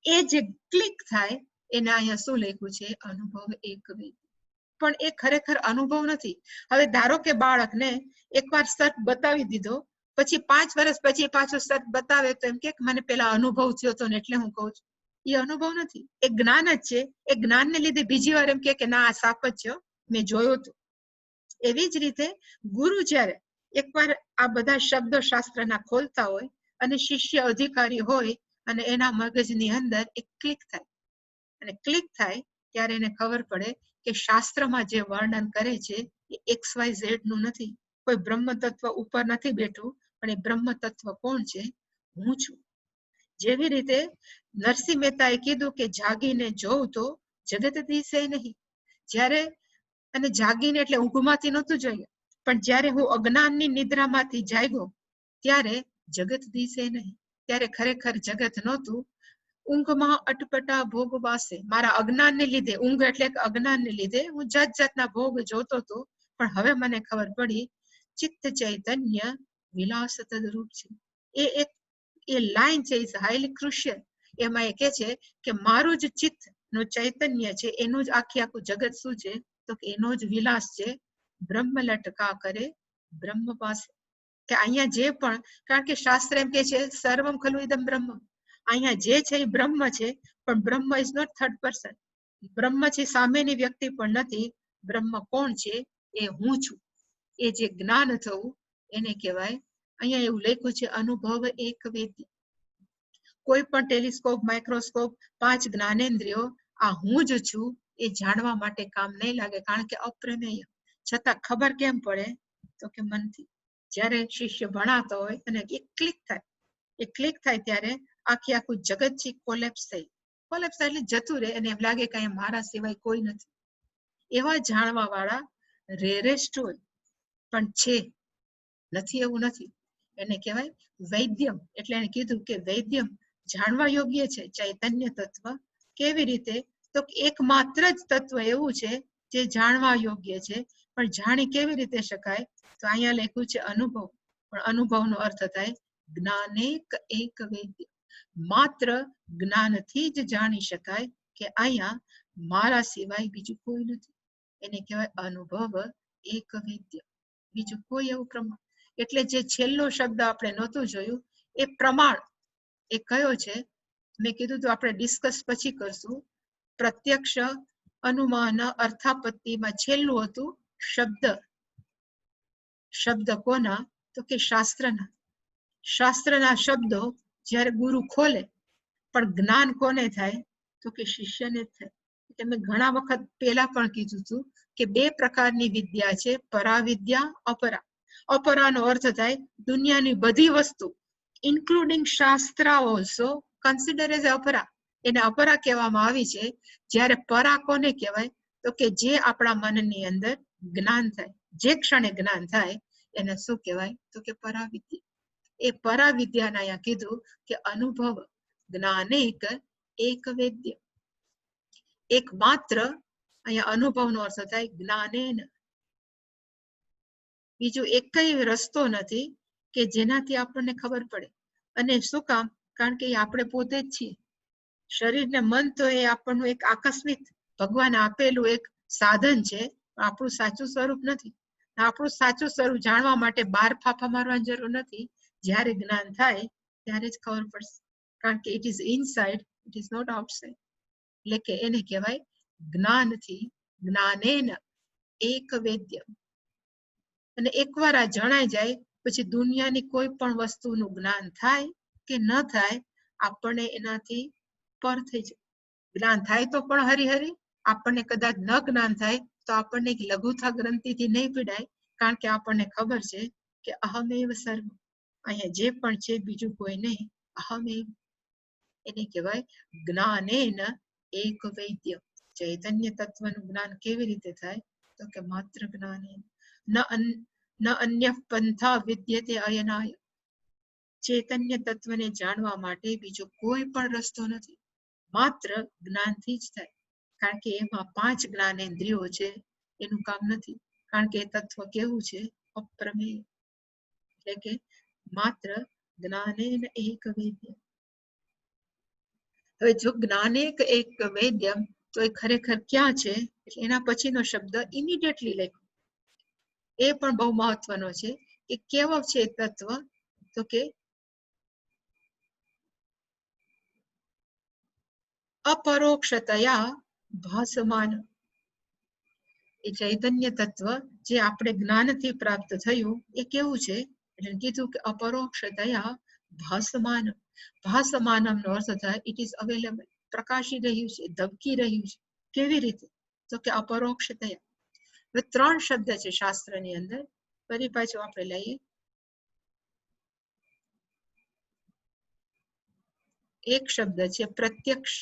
એ જે ક્લિક થાય એને અહીંયા શું લખ્યું છે? અનુભવ એકવિધ. પણ એ ખરેખર અનુભવ નથી. હવે ધારો કે બાળકને એકવાર સર્પ બતાવી દીધો, પછી 5 વર્ષ પછી પાછો સર્પ બતાવે તો એમ કે મને પેલા અનુભવ થયો હતો ને એટલે હું કહું છું. એ અનુભવ નથી, એ જ્ઞાન જ છે. એ જ્ઞાનને લીધે બીજી વાર એમ કે ના આ સાપ જ છે, મેં જોયો હતો. એવી જ રીતે ગુરુ જ્યારે એકવાર આ બધા શબ્દો શાસ્ત્રના ખોલતા હોય અને શિષ્ય અધિકારી હોય અને એના મગજની અંદર એક ક્લિક થાય, અને ક્લિક થાય ત્યારે એને ખબર પડે કે શાસ્ત્રમાં જે વર્ણન કરે છે એ XYZ નું નથી. કોઈ બ્રહ્મ તત્વ ઉપર નથી બેઠું, પણ એ બ્રહ્મ તત્વ કોણ છે? હું છું. જેવી રીતે નરસિંહ મહેતાએ કીધું કે જાગીને જોઉં તો જગત દિશે નહીં. જ્યારે અને જાગીને એટલે ઊંઘમાંથી નહોતું જોયું, પણ જ્યારે હું અજ્ઞાનની નિદ્રામાંથી જાગ્યો ત્યારે જગત દિશે નહીં. ત્યારે ખરેખર જગત નહોતું. ઊંઘમાં અટપટા ભોગ વાસે, મારા અજ્ઞાનને લીધે, ઊંઘ એટલે અજ્ઞાનને લીધે હું જાત જાતના ભોગ જોતો હતો. પણ હવે મને ખબર પડી ચિત્ત ચૈતન્ય વિલાસ તદરૂપ છે. એ લાઈન છે, ઇઝ હાઈલી ક્રુશિયલ. એમાં એ કે છે કે મારું જ ચિત્ત નું ચૈતન્ય છે, એનું જ આખું જગત શું છે? તો એનો જ વિલાસ છે. બ્રહ્મ લટકા કરે બ્રહ્મ પાસે. કે અહીંયા જે પણ, કારણ કે શાસ્ત્ર એમ કે છે સર્વમ ખલુ ઇદમ બ્રહ્મ, અહીંયા જે છે એ બ્રહ્મ છે, પણ બ્રહ્મ ઇઝ નોટ થર્ડ પર્સન. બ્રહ્મ છે સામેની વ્યક્તિ પણ નથી, બ્રહ્મ કોણ છે? એ હું છું. એ જે જ્ઞાન થવું એને કહેવાય. અહીંયા એવું લખ્યું છે અનુભવ એક વેદ્ય. કોઈ પણ ટેલિસ્કોપ, માઇક્રોસ્કોપ, 5 જ્ઞાનેન્દ્રિયો આ હું જ છું એ જાણવા માટે કામ નહીં લાગે, કારણ કે અપ્રમેય. છતાં ખબર કેમ પડે? તો કે મનથી. જ્યારે શિષ્ય ભણાતો હોય અને એક ક્લિક થાય, એ ક્લિક થાય ત્યારે આખું જગત છે કોલેપ્સ થાય. કોલેપ્સ એટલે જતું રહે અને એમ લાગે કે અહીંયા મારા સિવાય કોઈ નથી. એવા જાણવા વાળા રેરેસ્ટ હોય, પણ છે, નથી એવું નથી. એને કહેવાય વૈદ્યમ. એટલે એને કીધું કે વૈદ્યમ જાણવા યોગ્ય છે ચૈતન્ય તત્વ. કેવી રીતે? તો એકમાત્ર જ તત્વ એવું છે જે જાણવા યોગ્ય છે, પણ જાણી કેવી રીતે શકાય? તો અહીંયા લખ્યું છે અનુભવ, પણ અનુભવનો અર્થ થાય જ્ઞાનેક એક વેદ્ય. માત્ર જ્ઞાનથી જ જાણી શકાય કે અહીંયા મારા સિવાય બીજું કોઈ નથી. એને કહેવાય અનુભવ એક વેદ્ય. બીજું કોઈ એવું પ્રમાણ. એટલે જે છેલ્લો શબ્દ આપણે નહોતું જોયું એ પ્રમાણ એ કયો છે? મેં કીધું તો આપણે ડિસ્કસ પછી કરશું. પ્રત્યક્ષ અનુમાન અર્થાપત્તિમાં છેલ્લું હતું શબ્દ. શબ્દ કોના? તો કે શાસ્ત્રના. શાસ્ત્રના શબ્દો જ્યારે ગુરુ ખોલે, પણ જ્ઞાન કોને થાય? તો કે શિષ્યને જ થાય. મેં ઘણા વખત પહેલા પણ કીધું હતું કે 2 પ્રકારની વિદ્યા છે, પરાવિદ્યા, અપરા. અપરાનો અર્થ થાય દુનિયાની બધી વસ્તુ, ઇન્ક્લુડિંગ શાસ્ત્ર ઓલ્સો કન્સિડર એઝ અપરા. એને અપરા કહેવામાં આવી છે. જ્યારે પરા કોને કહેવાય? તો કે જે આપણા મનની અંદર જ્ઞાન થાય, જે ક્ષણે જ્ઞાન થાય એને શું કહેવાય? તો કે પરાવિદ્યા. એ પરાવિદ્યાને અહીંયા કીધું કે અનુભવ જ્ઞાનેક એક વેદ્ય. એક માત્ર અહીંયા અનુભવનો અર્થ થાય જ્ઞાનેન. બીજો એકય રસ્તો નથી કે જેનાથી આપણને ખબર પડે. અને શું કામ? કારણ કે આપણે પોતે જ છીએ. શરીર ને મન તો એ આપણનું એક આકસ્મિક ભગવાન આપેલું એક સાધન છે, આપણું સાચું સ્વરૂપ નથી. આપણું સાચું સ્વરૂપ જાણવા માટે 12 ફાફા મારવાની જરૂર નથી. જ્યારે જ્ઞાન થાય ત્યારે જ ખબર પડશે, કારણ કે it is inside, it is not outside. એટલે કે એને કહેવાય જ્ઞાનથી, જ્ઞાનેન એક વેદ્ય. અને એકવાર આ જણાઈ જાય પછી દુનિયાની કોઈ પણ વસ્તુનું જ્ઞાન થાય કે ન થાય, આપણને એનાથી પર થઈ જાય. જ્ઞાન થાય તો પણ હરિહરિ, આપણને કદાચ ન જ્ઞાન થાય તો આપણને લઘુથા ગ્રંથિથી નહીં પીડાય, કારણ કે આપણને ખબર છે કે અહમેવ સર્વ. અહીંયા જે પણ છે બીજું કોઈ નહીં, અહમેવ. એને કહેવાય જ્ઞાનેન એક વૈદ્ય. ચૈતન્ય તત્વનું જ્ઞાન કેવી રીતે થાય? તો કે માત્ર જ્ઞાનેન. ન અન્ય પંથા વિદ્યતે અયનાય. ચૈતન્ય તત્વને જાણવા માટે બીજો કોઈ પણ રસ્તો નથી, માત્ર જ્ઞાનથી જ થાય. કારણ કે એમાં 5 જ્ઞાનેન્દ્રિયો છે, એનું કામ નથી. કારણ કે એ તત્વ કેવું છે? અપ્રમેય. એટલે કે માત્ર જ્ઞાનેન એક વેદ્ય. હવે જો જ્ઞાનેક એક વેદ્યમ, તો એ ખરેખર ક્યાં છે? એના પછીનો શબ્દ ઇમિડિયેટલી લખ્યો. એ પણ બહુ મહત્વનો છે કે કેવો છે તત્વ? તો કે અપરોક્ષતયા ભાસમાન. એ ચૈતન્ય તત્વ જે આપણે જ્ઞાનથી પ્રાપ્ત થયું એ કેવું છે? એટલે કીધું કે અપરોક્ષતયા ભાસમાન. ભાસમાનમનો અર્થ થાય ઇટ ઇઝ અવેલેબલ. પ્રકાશી રહ્યું છે, ધબકી રહ્યું છે. કેવી રીતે? તો કે અપરોક્ષતયા. હવે 3 શબ્દ છે શાસ્ત્રની અંદર. ફરી પાછું આપણે લઈએ. એક શબ્દ છે પ્રત્યક્ષ.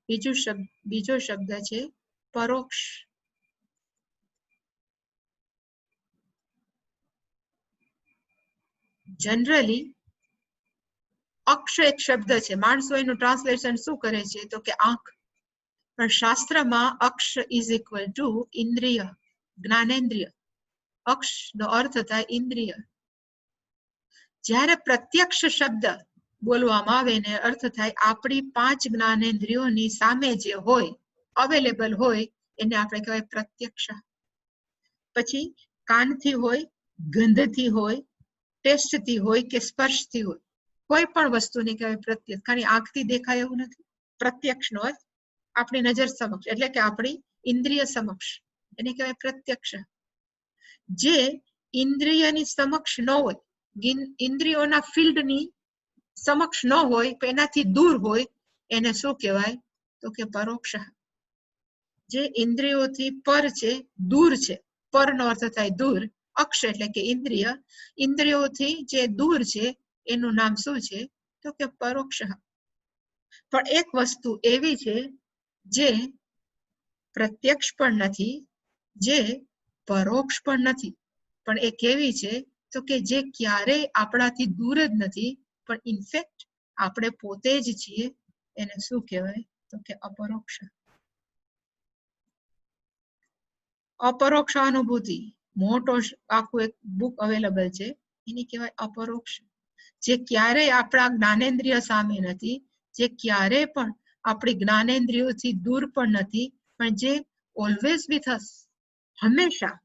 બીજો શબ્દ છે પરોક્ષ. જનરલી અક્ષ એક શબ્દ છે. માણસો એનું ટ્રાન્સલેશન શું કરે છે? તો કે આંખ. પણ શાસ્ત્રમાં અક્ષ ઇઝ ઇક્વલ ટુ ઇન્દ્રિય, જ્ઞાનેન્દ્રિય. અક્ષ નો અર્થ થાય ઇન્દ્રિય. જ્યારે પ્રત્યક્ષ શબ્દ બોલવામાં આવે ને અર્થ થાય આપણી 5 જ્ઞાનેન્દ્રિયોની સામે જે હોય, અવેલેબલ હોય, એને આપણે કહેવાય પ્રત્યક્ષ. પછી કાનથી હોય, ગંધથી હોય, ટેસ્ટ થી હોય કે સ્પર્શ થી હોય, કોઈ પણ વસ્તુને કહેવાય પ્રત્યક્ષ. ખાલી આંખથી દેખાય એવું નથી. પ્રત્યક્ષ નો અર્થ આપણી નજર સમક્ષ, એટલે કે આપણી ઇન્દ્રિય સમક્ષ, એને કહેવાય પ્રત્યક્ષ. જે ઇન્દ્રિયની સમક્ષ ન હોય, ઇન્દ્રિયોના ફિલ્ડની સમક્ષ ન હોય, એનાથી દૂર હોય, એને શું કહેવાય? તો કે પરોક્ષ. જે ઇન્દ્રિયોથી પર છે, દૂર છે. પરનો અર્થ થાય દૂર. અક્ષ એટલે કે ઇન્દ્રિય. ઇન્દ્રિયોથી જે દૂર છે એનું નામ શું છે? તો કે પરોક્ષ. પણ એક વસ્તુ એવી છે જે પ્રત્યક્ષ પણ નથી, જે પરોક્ષ પણ નથી, પણ એ કેવી છે? તો કે જે ક્યારેય આપણાથી દૂર જ નથી, પણ ઇનફેક્ટ આપણે પોતે જ છીએ. એને શું કહેવાય? તો કે અપરોક્ષ. અપરોક્ષ અનુભૂતિ મોટો આખું એક બુક અવેલેબલ છે, એની કહેવાય અપરોક્ષ. જે ક્યારેય આપણા જ્ઞાનેન્દ્રિય સામે નથી, જે ક્યારેય પણ આપણી જ્ઞાનેન્દ્રિયોથી દૂર પણ નથી, પણ જે ઓલવેઝ વિથ અસ, હંમેશા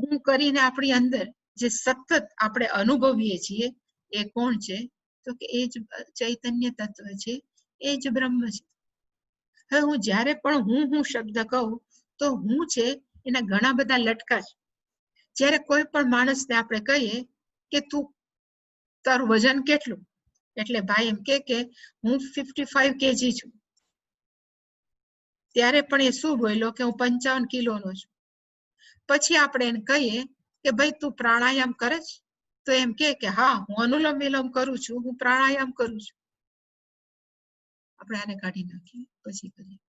હું કરીને આપણી અંદર જે સતત આપણે અનુભવીએ છીએ, એ કોણ છે? તો કે એ જ ચૈતન્ય તત્વ છે, એ જ બ્રહ્મ છે. હવે હું જ્યારે પણ હું શબ્દ કહું તો હું છે એના ઘણા બધા લટકા છે. જ્યારે કોઈ પણ માણસને આપણે કહીએ કે તું તારું વજન કેટલું, એટલે ભાઈ એમ કે હું 55 kg છું, ત્યારે પણ એ શું બોલ્યો કે હું 55 કિલોનો છું. પછી આપણે એને કહીએ કે ભાઈ તું પ્રાણાયામ કરે છે, તો એમ કે હા હું અનુલોમ વિલોમ કરું છું, હું પ્રાણાયામ કરું છું. આપણે આને કાઢી નાખીએ, પછી કરીએ.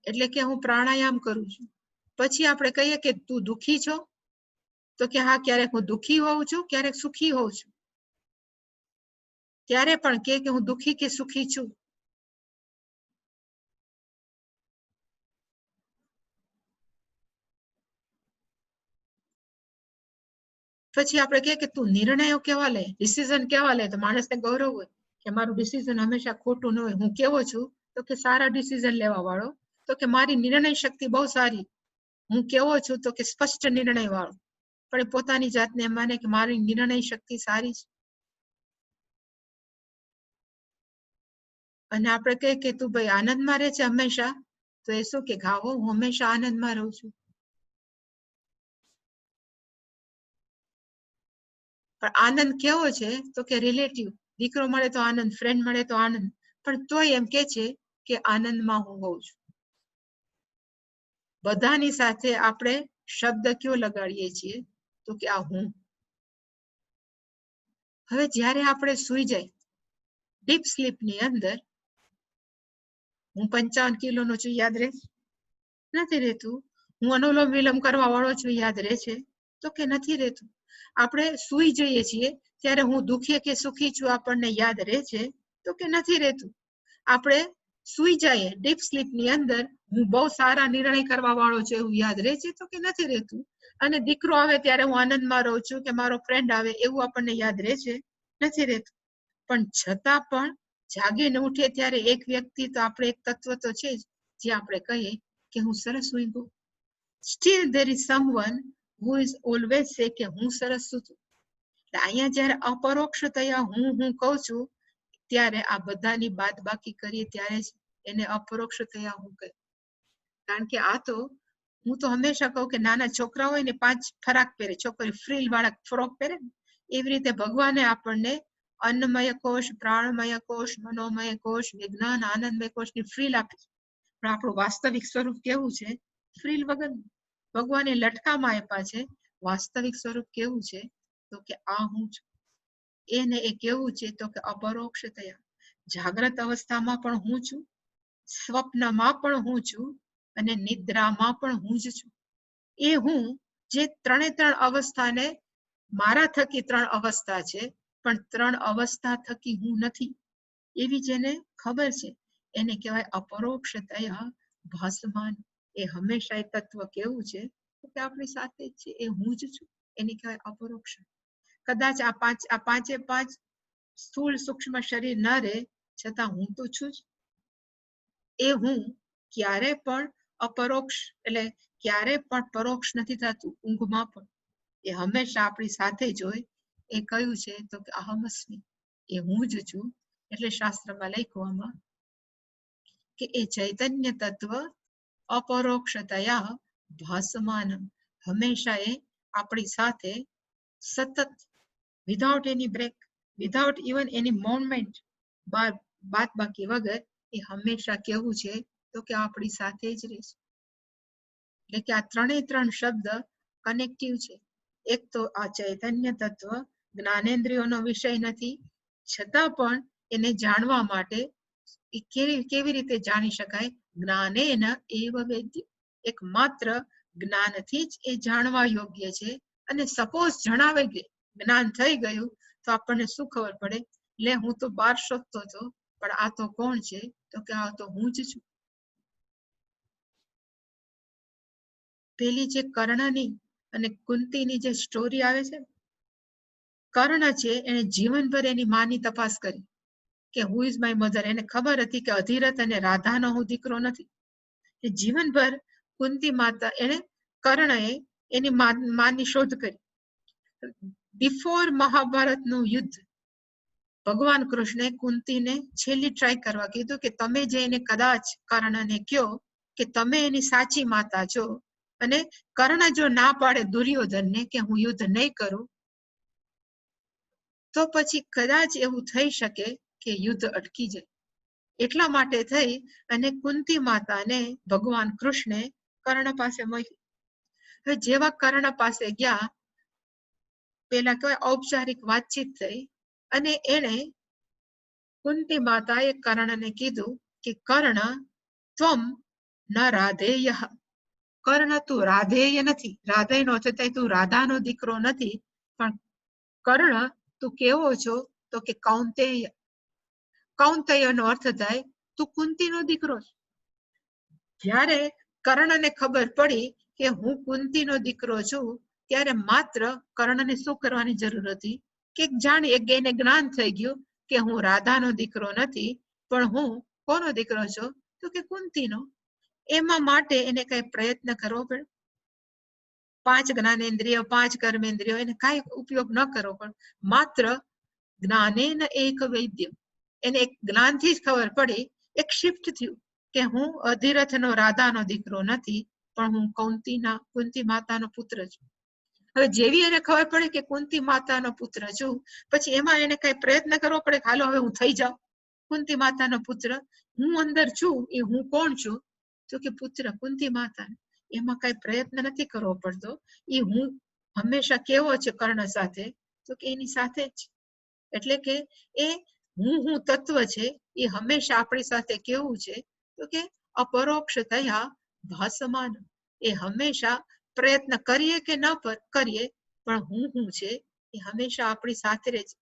એટલે કે હું પ્રાણાયામ કરું છું. પછી આપણે કહીએ કે તું દુઃખી છો, તો કે હા ક્યારેક હું દુઃખી હોઉં છું, ક્યારેક સુખી હોઉં છું. ત્યારે પણ કે હું દુઃખી કે સુખી છું. પછી આપણે કહીએ કે તું નિર્ણયો કેવા લે, ડિસિઝન કેવા લે, તો માણસને ગૌરવ હોય કે મારું ડિસિઝન હંમેશા ખોટું ન હોય. હું કેવો છું? તો કે સારા ડિસિઝન લેવા વાળો. તો કે મારી નિર્ણય શક્તિ બહુ સારી. હું કેવો છું? તો કે સ્પષ્ટ નિર્ણય વાળો. પણ એ પોતાની જાતને એમ માને કે મારી નિર્ણય શક્તિ સારી છે. અને આપણે કહીએ કે તું ભાઈ આનંદમાં રહે છે હંમેશા, તો એ શું કે ગાવો હું હંમેશા આનંદમાં રહું છું. પણ આનંદ કેવો છે? તો કે રિલેટિવ. દીકરો મળે તો આનંદ, ફ્રેન્ડ મળે તો આનંદ, પણ તોય એમ કે છે કે આનંદમાં હું હોઉં છું. બધાની સાથે આપણે શબ્દ કયો લગાડીએ છીએ? તો કે આ હું. હવે જ્યારે આપણે સુઈ જાય ડીપ સ્લીપની અંદર, હું 55 કિલોનો છું, યાદ રહે? નથી રહેતું. હું અનુલોમ વિલોમ કરવા વાળો છું, યાદ રહે છે? તો કે નથી રહેતું. આપણે સુઈ જઈએ છીએ ત્યારે હું દુઃખી કે સુખી છું આપણને યાદ રહે છે? તો કે નથી રહેતું. આપણે સુઈ જઈએ ડીપ સ્લીપની અંદર, હું બહુ સારા નિર્ણય કરવા વાળો છું એવું યાદ રહે છે? તો કે નથી રહેતું. અને દીકરો આવે ત્યારે હું આનંદમાં રહું છું, કે મારો ફ્રેન્ડ આવે એવું આપણને યાદ રહે છે? નથી રહેતું. પણ છતાં પણ જાગીને ઉઠે ત્યારે એક વ્યક્તિ તો આપણે એક તત્વ તો છે જ, જે આપણે કહીએ કે હું સરસ સુઈ ગયો. Steel there is someone who is always say કે હું સરસ સૂતું. અહીંયા જયારે અપરોક્ષતયા હું કહું છું, ત્યારે આ બધાની બાદ બાકી કરીએ ત્યારે જ એને અપરોક્ષતયા હું કહે. કારણ કે આ તો હું તો હંમેશા કહું કે નાના છોકરા હોય ને 5 ફરાક પહેરે, છોકરી ફ્રીલ વાળા ફ્રોક પહેરે, એવી રીતે ભગવાને આપણને અન્નમય કોષ, પ્રાણમય કોષ, મનોમય કોષ, વિજ્ઞાન આનંદમય કોષની ફ્રીલ આપી. પણ આપણું વાસ્તવિક સ્વરૂપ કેવું છે? ફ્રીલ વગર. ભગવાને લટકામાં આપ્યા છે. વાસ્તવિક સ્વરૂપ કેવું છે? તો કે આ હું છું. એને એ કેવું છે? તો કે અપરોક્ષતયા. જાગ્રત અવસ્થામાં પણ હું છું, સ્વપ્નમાં પણ હું છું, અને નિદ્રામાં પણ હું જ છું. એ હું જે 3 અવસ્થાને મારા થકી 3 અવસ્થા છે, પણ 3 અવસ્થા થકી હું નથી, એવી જેને ખબર છે એને કહેવાય અપરોક્ષતયા ભાસમાન. એ હંમેશા એ તત્વ કેવું છે? તો કે આપણી સાથે જ છે, એ હું જ છું, એને કહેવાય અપરોક્ષ. કદાચ આ પાંચે 5 સ્થૂળ સૂક્ષ્મ શરીર ન રહે, છતાં હું તો છું જ. એ હું ક્યારે પણ अपरोक्ष એટલે ક્યારે પણ પરોક્ષ નથી થતું ઊંઘમાં પણ એ હંમેશા આપણી સાથે જ હોય એ કયું છે તો કે અહમસ્મિ એ હું જ છું એટલે શાસ્ત્રમાં લખવામાં કે એ ચૈતન્ય તત્વ अपरोक्षतया भासमान हमेशा ए अपनी साथे सतत without any break without even any moment बात बाकी वगर ए हमेशा केवू छे तो के अपनी साथे ज रहे એટલે કે આ ત્રણે ત્રણ શબ્દ કનેક્ટિવ છે એક તો આ ચૈતન્ય તત્વ જ્ઞાનેન્દ્રિયોનો વિષય નથી છતાં પણ એને જાણવા માટે કેવી રીતે જાણી શકાય જ્ઞાનેન એવ વેદ્ય એકમાત્ર જ્ઞાનથી જ એ જાણવા યોગ્ય છે અને સપોઝ જણાવે કે જ્ઞાન થઈ ગયું તો આપણને શું ખબર પડે લે હું તો બહાર શોધતો હતો પણ આ તો કોણ છે તો કે આ તો હું જ છું પેલી જે કર્ણની અને કુંતીની જે સ્ટોરી આવે છે કર્ણ છે એને જીવનભર એની માની તપાસ કરી કે હુ ઇઝ માય મધર એને ખબર હતી કે અધિરથ અને રાધાનો હું દીકરો નથી જીવનભર કુંતી માતા એને કર્ણએ એની માની શોધ કરી બિફોર મહાભારતનું યુદ્ધ ભગવાન કૃષ્ણે કુંતીને છેલ્લી ટ્રાય કરવા કીધું કે તમે જઈને કદાચ કર્ણને કહો કે તમે એની સાચી માતા છો અને કર્ણ જો ના પાડે દુર્યોધનને કે હું યુદ્ધ નહીં કરું તો પછી કદાચ એવું થઈ શકે કે યુદ્ધ અટકી જાય એટલા માટે થઈ અને કુંતી માતાને ભગવાન કૃષ્ણે કર્ણ પાસે મોકલી હવે જેવા કર્ણ પાસે ગયા પેલા કહેવાય ઔપચારિક વાતચીત થઈ અને એને કુંતી માતાએ કર્ણને કીધું કે કર્ણ ત્વમ ન રાધેય કર્ણ તું રાધેય નથી રાધેયનો છતાંય તું રાધાનો દીકરો નથી પણ કર્ણ તું કેવો છો તો કે કૌંતેય કૌંતેયનો અર્થ થાય તું કુંતીનો દીકરો છે જ્યારે કર્ણને ખબર પડી કે હું કુંતીનો દીકરો છું ત્યારે માત્ર કર્ણને શું કરવાની જરૂર હતી કે જાણી એને જ્ઞાન થઈ ગયું કે હું રાધાનો દીકરો નથી પણ હું કોનો દીકરો છું તો કે કુંતીનો એમાં માટે એને કઈ પ્રયત્ન કરવો પડે 5 જ્ઞાનેન્દ્રિયો 5 કર્મેન્દ્રિયો એને કઈ ઉપયોગ ન કરવો પડે માત્ર જ્ઞાનેન એક વૈદ્ય એને એક જ્ઞાનથી જ ખબર પડી એક શિફ્ટ થયું કે હું અધિરથનો રાધાનો દીકરો નથી પણ હું કુંતી માતાનો પુત્ર છું હવે જેવી એને ખબર પડે કે કુંતી માતાનો પુત્ર છું પછી એમાં એને કઈ પ્રયત્ન કરવો પડે હાલો હવે હું થઈ જાઉં કુંતી માતાનો પુત્ર હું અંદર છું એ હું કોણ છું તો કે પુત્ર કુંતી માતા એમાં કઈ પ્રયત્ન નથી કરવો પડતો એ હું હંમેશા કેવો છે કર્ણ સાથે તો કે એની સાથે જ એટલે કે એ હું તત્વ છે એ હંમેશા આપણી સાથે કેવું છે તો કે અપરોક્ષતયા ભાસમાન એ હંમેશા પ્રયત્ન કરીએ કે ન કરીએ પણ હું છે એ હંમેશા આપણી સાથે રહે છે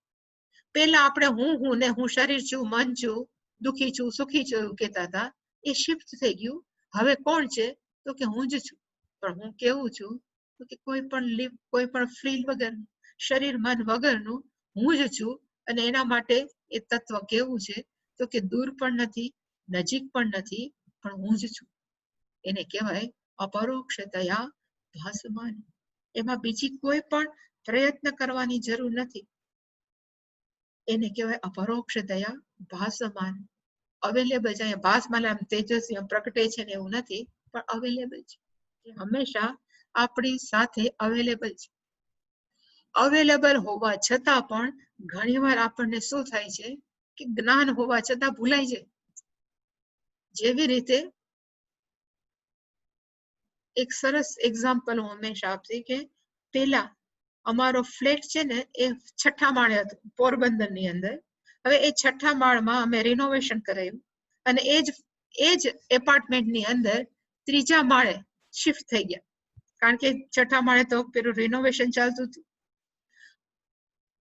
પેલા આપણે હું ને હું શરીર છું મન છું દુખી છું સુખી છું એવું કહેતા હતા એ શિફ્ટ થઈ ગયું હવે કોણ છે તો કે હું જ છું પણ હું કેવું છું તો કે કોઈ પણ ફ્રીલ વગર શરીર મન વગરનું હું જ છું અને એના માટે એ તત્વ કેવું છે તો કે દૂર પણ નથી નજીક પણ નથી પણ હું જ છું એને કહેવાય અપરોક્ષતયા ભાસમાન એમાં બીજી કોઈ પણ પ્રયત્ન કરવાની જરૂર નથી એને કહેવાય અપરોક્ષતયા ભાસમાન અવેલેબલ છે અહીંયા ભાસમાન આમ તેજસ્વી પ્રગટે છે ને એવું નથી પણ અવેલેબલ છે હંમેશા આપણી સાથે અવેલેબલ છે અવેલેબલ હોવા છતાં પણ ઘણીવાર આપણને શું થાય છે કે જ્ઞાન હોવા છતાં ભૂલાઈ જાય જેવી રીતે એક સરસ એક્ઝામ્પલ હું હંમેશા આપતી કે પેલા અમારો ફ્લેટ છે ને એ 6ઠા માળે હતો પોરબંદરની અંદર હવે એ 6ઠા માળમાં અમે રિનોવેશન કરાયું અને એ જ એપાર્ટમેન્ટની અંદર 3જા માળે શિફ્ટ થઈ ગયા કારણ કે 6ઠા માળે તો પેલું રિનોવેશન ચાલતું હતું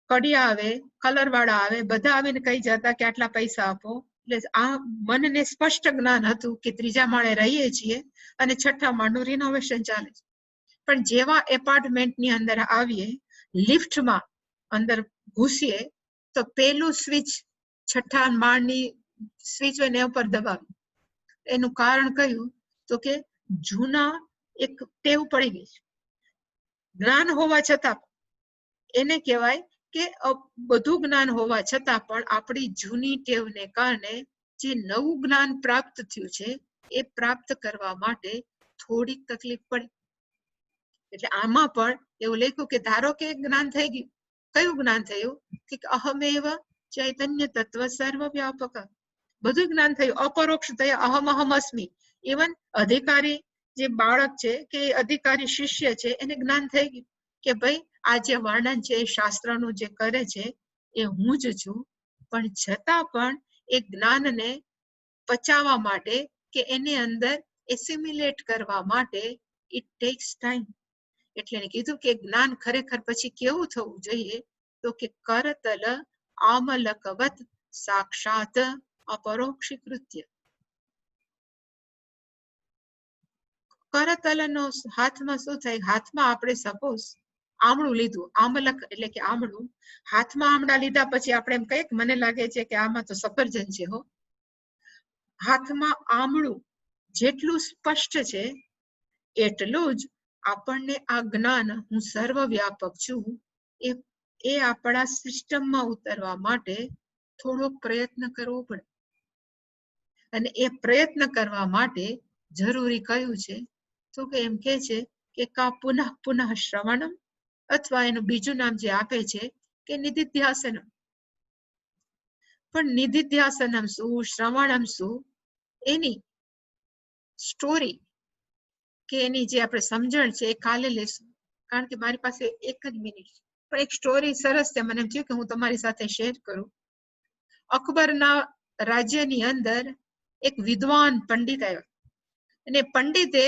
કડિયા આવે કલર વાળા આવે બધા આવીને કહી જતા કે આટલા પૈસા આપો એટલે આ મનને સ્પષ્ટ જ્ઞાન હતું કે 3જા માળે રહીએ છીએ અને 6ઠા માળનું રિનોવેશન ચાલે છે પણ જેવા એપાર્ટમેન્ટની અંદર આવીએ લિફ્ટમાં અંદર ઘૂસીએ તો પેલું સ્વિચ 6ઠા માળની સ્વિચ હોય ને ઉપર દબાવ્યું એનું કારણ કયું તો કે જૂના એક ટેવ પડી ગઈ છે. જ્ઞાન હોવા છતાં એને કહેવાય કે બધું જ્ઞાન હોવા છતાં પણ આપણી જૂની ટેવને કારણે જે નવું જ્ઞાન પ્રાપ્ત થયું છે એ પ્રાપ્ત કરવા માટે થોડીક તકલીફ પડી. એટલે આમાં પણ એવું લખ્યું કે ધારો કે જ્ઞાન થઈ ગયું. કયું જ્ઞાન થયું? કે અહમેવ ચૈતન્ય તત્વ સર્વવ્યાપક. બધું જ્ઞાન થયું. અપરોક્ષ થયા. અહમ અહમ અસ્મિ. ઇવન અધિકારી જે બાળક છે કે અધિકારી શિષ્ય છે એને જ્ઞાન થઈ ગયું કે ભાઈ આ જે વર્ણન છે શાસ્ત્રનું જે કરે છે એ હું જ છું. પણ છતાં પણ એ જ્ઞાનને પચાવવા માટે કે એની અંદર એસિમ્યુલેટ કરવા માટે ઇટ ટેક્સ ટાઈમ. એટલે એને કીધું કે જ્ઞાન ખરેખર પછી કેવું થવું જોઈએ? તો કે કરતલ આમલકવત સાક્ષાત અપરોક્ષી કૃત્ય. કરતલનો હાથમાં શું થાય? હાથમાં આપણે સપોઝ આમળું લીધું, આમલક એટલે કે આમળું. હાથમાં આમળા લીધા પછી આપણે એમ કહીએ મને લાગે છે કે આમાં તો સફરજન છે. હો, હાથમાં આમળું જેટલું સ્પષ્ટ છે એટલું જ આપણને આ જ્ઞાન હું સર્વવ્યાપક છું એ આપણા સિસ્ટમમાં ઉતરવા માટે થોડો પ્રયત્ન કરવો પડે. અને એ પ્રયત્ન કરવા માટે જરૂરી કયું છે? તો કે એમ કે છે કે કા પુનઃ પુનઃ શ્રવણમ, અથવા એનું બીજું નામ જે આપે છે કે નિધિધ્યાસનમ. પણ નિધિધ્યાસનમ શું, શ્રવણમ શું, એની સ્ટોરી કે એની જે આપણે સમજણ છે એ કાલે લેશું. કારણ કે મારી પાસે એક જ મિનિટ છે. પણ એક સ્ટોરી સરસ છે, મને એમ થયું કે હું તમારી સાથે શેર કરું. અકબરના રાજ્યની અંદર એક વિદ્વાન પંડિત આવ્યા અને પંડિતે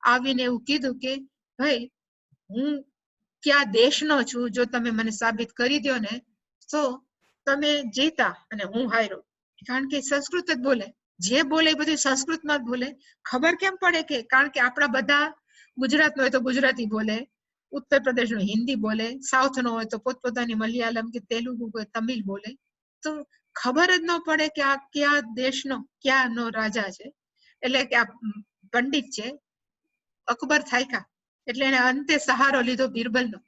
આવીને એવું કીધું કે ભાઈ હું ક્યાં દેશનો છું, જો તમે મને સાબિત કરી દો ને તો તમે જીતા અને હું હાર્યો. કારણ કે સંસ્કૃત જ બોલે, જે બોલે એ બધું સંસ્કૃતમાં જ બોલે. ખબર કેમ પડે? કે કારણ કે આપણા બધા ગુજરાતનો હોય તો ગુજરાતી બોલે, ઉત્તર પ્રદેશનો હિન્દી બોલે, સાઉથનો હોય તો પોતપોતાની મલયાલમ કે તેલુગુ કે તમિલ બોલે. તો ખબર જ ન પડે કે આ કયા દેશનો ક્યાંનો રાજા છે. એટલે કે આ પંડિત છે. અકબર થાયકા એટલે એને અંતે સહારો લીધો બિરબલનો.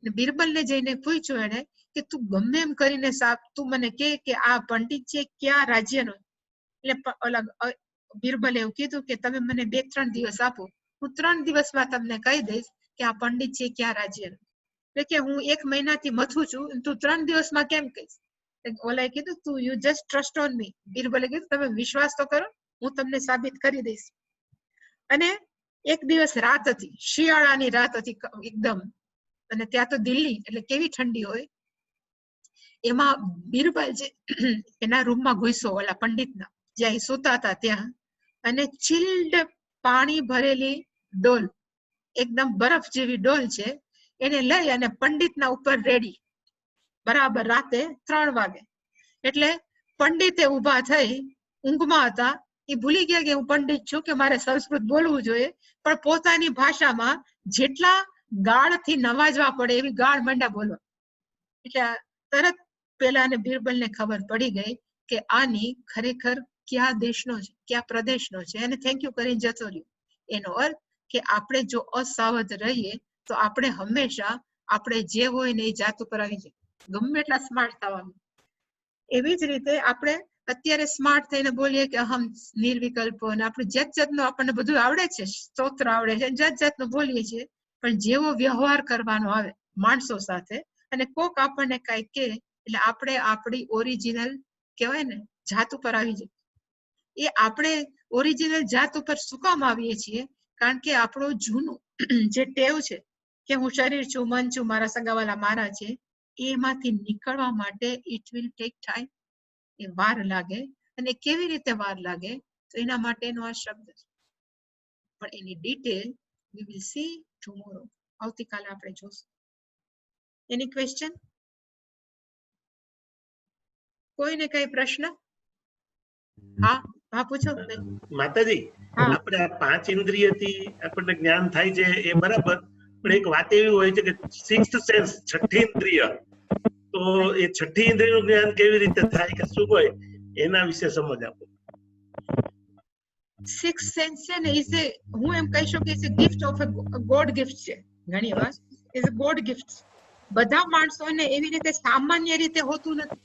બિરબલને જઈને પૂછ્યું એને કે તું ગમે એમ કરીને તું મને કે આ પંડિત છે ક્યાં રાજ્યનો? એટલે ઓલા બિરબલે એવું કીધું કે તમે મને 2-3 દિવસ આપો, હું 3 દિવસમાં તમને કહી દઈશ કે આ પંડિત છે ક્યાં રાજ્યનો. એટલે કે હું 1 મહિનાથી મથું છું, તું 3 દિવસમાં કેમ કહીશ? ઓલાએ કીધું તું you just trust on me. બિરબલે કીધું તમે વિશ્વાસ તો કરો, હું તમને સાબિત કરી દઈશ. અને એક દિવસ રાત હતી, શિયાળાની રાત હતી એકદમ. અને ત્યાં તો દિલ્હી એટલે કેવી ઠંડી હોય. એમાં બિરબલ જે એના રૂમમાં ઘૂસ્યો ઓલા પંડિતના જ્યાં એ સૂતા હતા ત્યાં, અને ચિલ્ડ પાણી ભરેલી ડોલ, એકદમ બરફ જેવી ડોલ છે, એને લઈ અને પંડિતના ઉપર રેડી. બરાબર રાતે 3 વાગે. એટલે પંડિતે ઉભા થઈ, ઊંઘમાં હતા, એ ભૂલી ગયા કે હું પંડિત છું કે મારે સંસ્કૃત બોલવું જોઈએ, પણ પોતાની ભાષામાં જેટલા ગાળથી નવાજવા પડે એવી ગાળ મંડા બોલવા. એટલે તરત પેલાને બિરબલને ખબર પડી ગઈ કે આની ખરેખર કયા દેશનો છે, કયા પ્રદેશનો છે, અને થેન્ક યુ કરીને જતો રહ્યો. એનો અર્થ કે આપણે જો અસાવધ રહીએ તો આપણે હંમેશા આપણે જે હોય ને એ જાત ઉપર આવી જાય, ગમે એટલા સ્માર્ટ થવાનું. એવી જ રીતે આપણે અત્યારે સ્માર્ટ થઈને બોલીએ કે અહમ નિર્વિકલ્પો, અને આપણે જાત જાતનું આપણને બધું આવડે છે, સ્તોત્ર આવડે છે, જાત જાતનું બોલીએ છીએ, પણ જેવો વ્યવહાર કરવાનો આવે માણસો સાથે અને કોક આપણને કઈ કે એટલે આપણે આપણી ઓરિજિનલ કહેવાય ને જાત ઉપર આવી જાય. એ આપણે ઓરિજિનલ જાત ઉપર શું કામ આવીએ છીએ? કારણ કે આપણું જૂનું જે ટેવ છે કે હું શરીર છું, મન છું, મારા સગાવાલા મારા છે, એમાંથી નીકળવા માટે ઇટ વિલ ટેક ટાઈમ. એ વાર લાગે. અને કેવી રીતે વાર લાગે? તો એના માટેનો આ શબ્દ છે. પણ એની detail we will see tomorrow. આવતીકાલે આપણે જોશું. Any question? કોઈને કઈ પ્રશ્ન? હા હા પૂછો માતાજી. આપણે આ 5 ઇન્દ્રિયથી આપણને જ્ઞાન થાય છે એ બરાબર, પણ એક વાત એવી હોય છે કે 6th સેન્સ, 6ઠ્ઠી ઇન્દ્રિય, તો એ 6ઠ્ઠી ઇન્દ્રિયનું જ્ઞાન કેવી રીતે થાય કે શું હોય એના વિશે સમજ આપો. સિક્સ સેન્સ છે ને ઇઝ એ, હું એમ કહી શકું કે is A gift of A God gift છે. ઘણી વાર ઇઝ એ ગોડ ગિફ્ટ. બધા માણસોને એવી રીતે સામાન્ય રીતે હોતું નથી.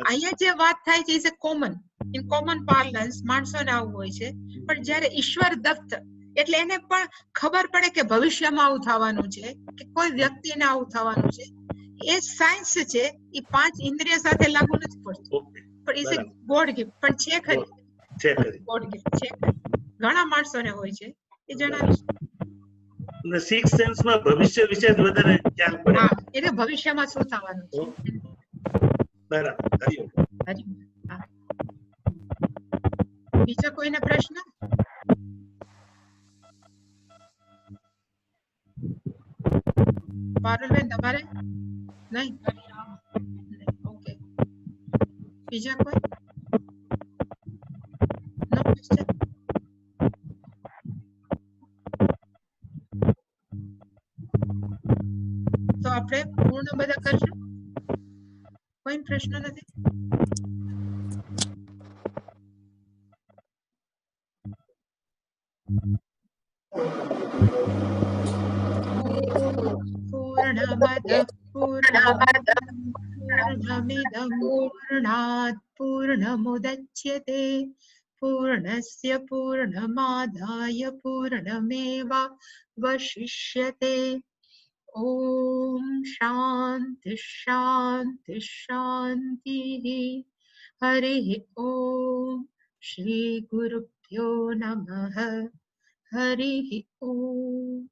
અહીંયા જે વાત થાય છે is a common, in common parlance માણસોને આવું હોય છે. પણ જ્યારે ઈશ્વર દત્ત એટલે એને પણ ખબર પડે કે ભવિષ્યમાં આવું થવાનું છે, કે કોઈ વ્યક્તિને આવું થવાનું છે. એ સાયન્સ છે, એ પાંચ ઇન્દ્રિય સાથે લાગુ નથી પડતું. ઓકે પણ ઇઝ એ બરાબર ગોડ ગિફ્ટ પણ છે ખરી. છે ખરી. ગોડ ગિફ્ટ છે ખરી. ઘણા માણસોને હોય છે. એ જણાવીશ. અને સિક્સ સેન્સ માં ભવિષ્ય વિશે જ વધારે ખ્યાલ પડે. હા, એટલે ભવિષ્યમાં શું થવાનું છે. બરાબર. હરિઓમ. હરિઓમ. હા. બીજા કોઈને પ્રશ્ન? પારુલબેન તમારે નહીં? ઓકે. બીજા કોઈ? નો ક્વેશ્ચન? તો આપણે પૂર્ણ બધા કરશું. કોઈ પ્રશ્ન નથી? પૂર્ણમદઃ પૂર્ણમિદં પૂર્ણાત પૂર્ણમુદચ્યતે પૂર્ણસ્ય પૂર્ણમાદાય પૂર્ણમેવાવશિષ્યતે. ઓમ શાંતિ શાંતિ શાંતિઃ. હરિઃ ઓમ શ્રી ગુરુભ્યો નમઃ. હરિઃ ઓમ.